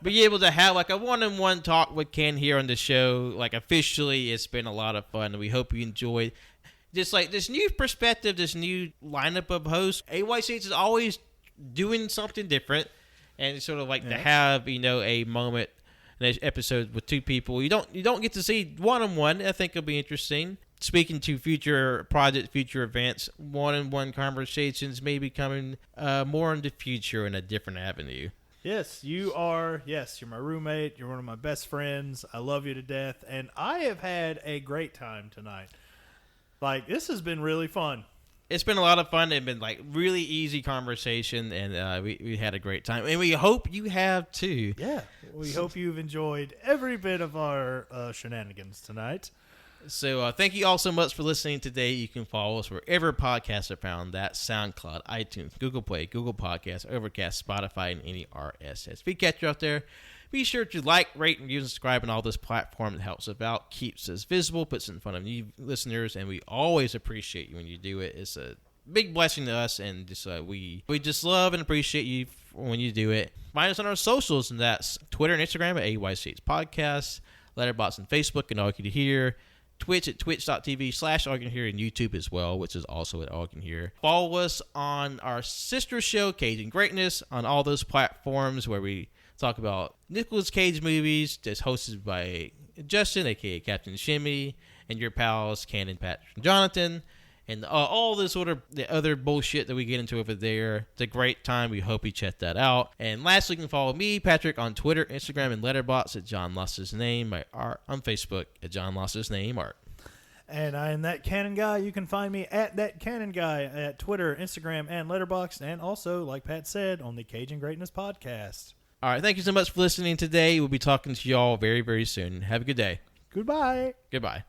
be able to have like a one-on-one talk with Ken here on the show, like officially, it's been a lot of fun. And we hope you enjoyed. Just like this new perspective, this new lineup of hosts. AYCH is always doing something different, and it's sort of like to have a moment. An episode with two people you don't get to see one-on-one. I think it'll be interesting. Speaking to future projects, future events, one-on-one conversations may be coming more in the future in a different avenue. Yes, you are. Yes, you're my roommate. You're one of my best friends. I love you to death, and I have had a great time tonight. Like, this has been really fun. It's been a lot of fun. It's been like really easy conversation, and we had a great time, and we hope you have too. Yeah, we hope you've enjoyed every bit of our shenanigans tonight. So thank you all so much for listening today. You can follow us wherever podcasts are found. That's SoundCloud, iTunes, Google Play, Google Podcasts, Overcast, Spotify, and any RSS feed catcher out there. Be sure to like, rate, review, and subscribe on all this platform. It helps us out, keeps us visible, puts it in front of new listeners, and we always appreciate you when you do it. It's a big blessing to us, and just we just love and appreciate you when you do it. Find us on our socials, and that's Twitter and Instagram at AYCH Podcast, Letterboxd and Facebook, and AllYouCanHear. Twitch at twitch.tv/AllYouCanHear, and YouTube as well, which is also at AllYouCanHear. Follow us on our sister show, Cage and Greatness, on all those platforms where we talk about Nicolas Cage movies. That's hosted by Justin, a.k.a. Captain Shimmy, and your pals, Cannon, Patrick, and Jonathan, and all this sort of the other bullshit that we get into over there. It's a great time. We hope you check that out. And lastly, you can follow me, Patrick, on Twitter, Instagram, and Letterboxd at John Lost His Name, my art on Facebook at John Lost His Name Art. And I am That Cannon Guy. You can find me at That Cannon Guy at Twitter, Instagram, and Letterboxd, and also, like Pat said, on the Cage and Greatness podcast. All right, thank you so much for listening today. We'll be talking to y'all very, very soon. Have a good day. Goodbye. Goodbye.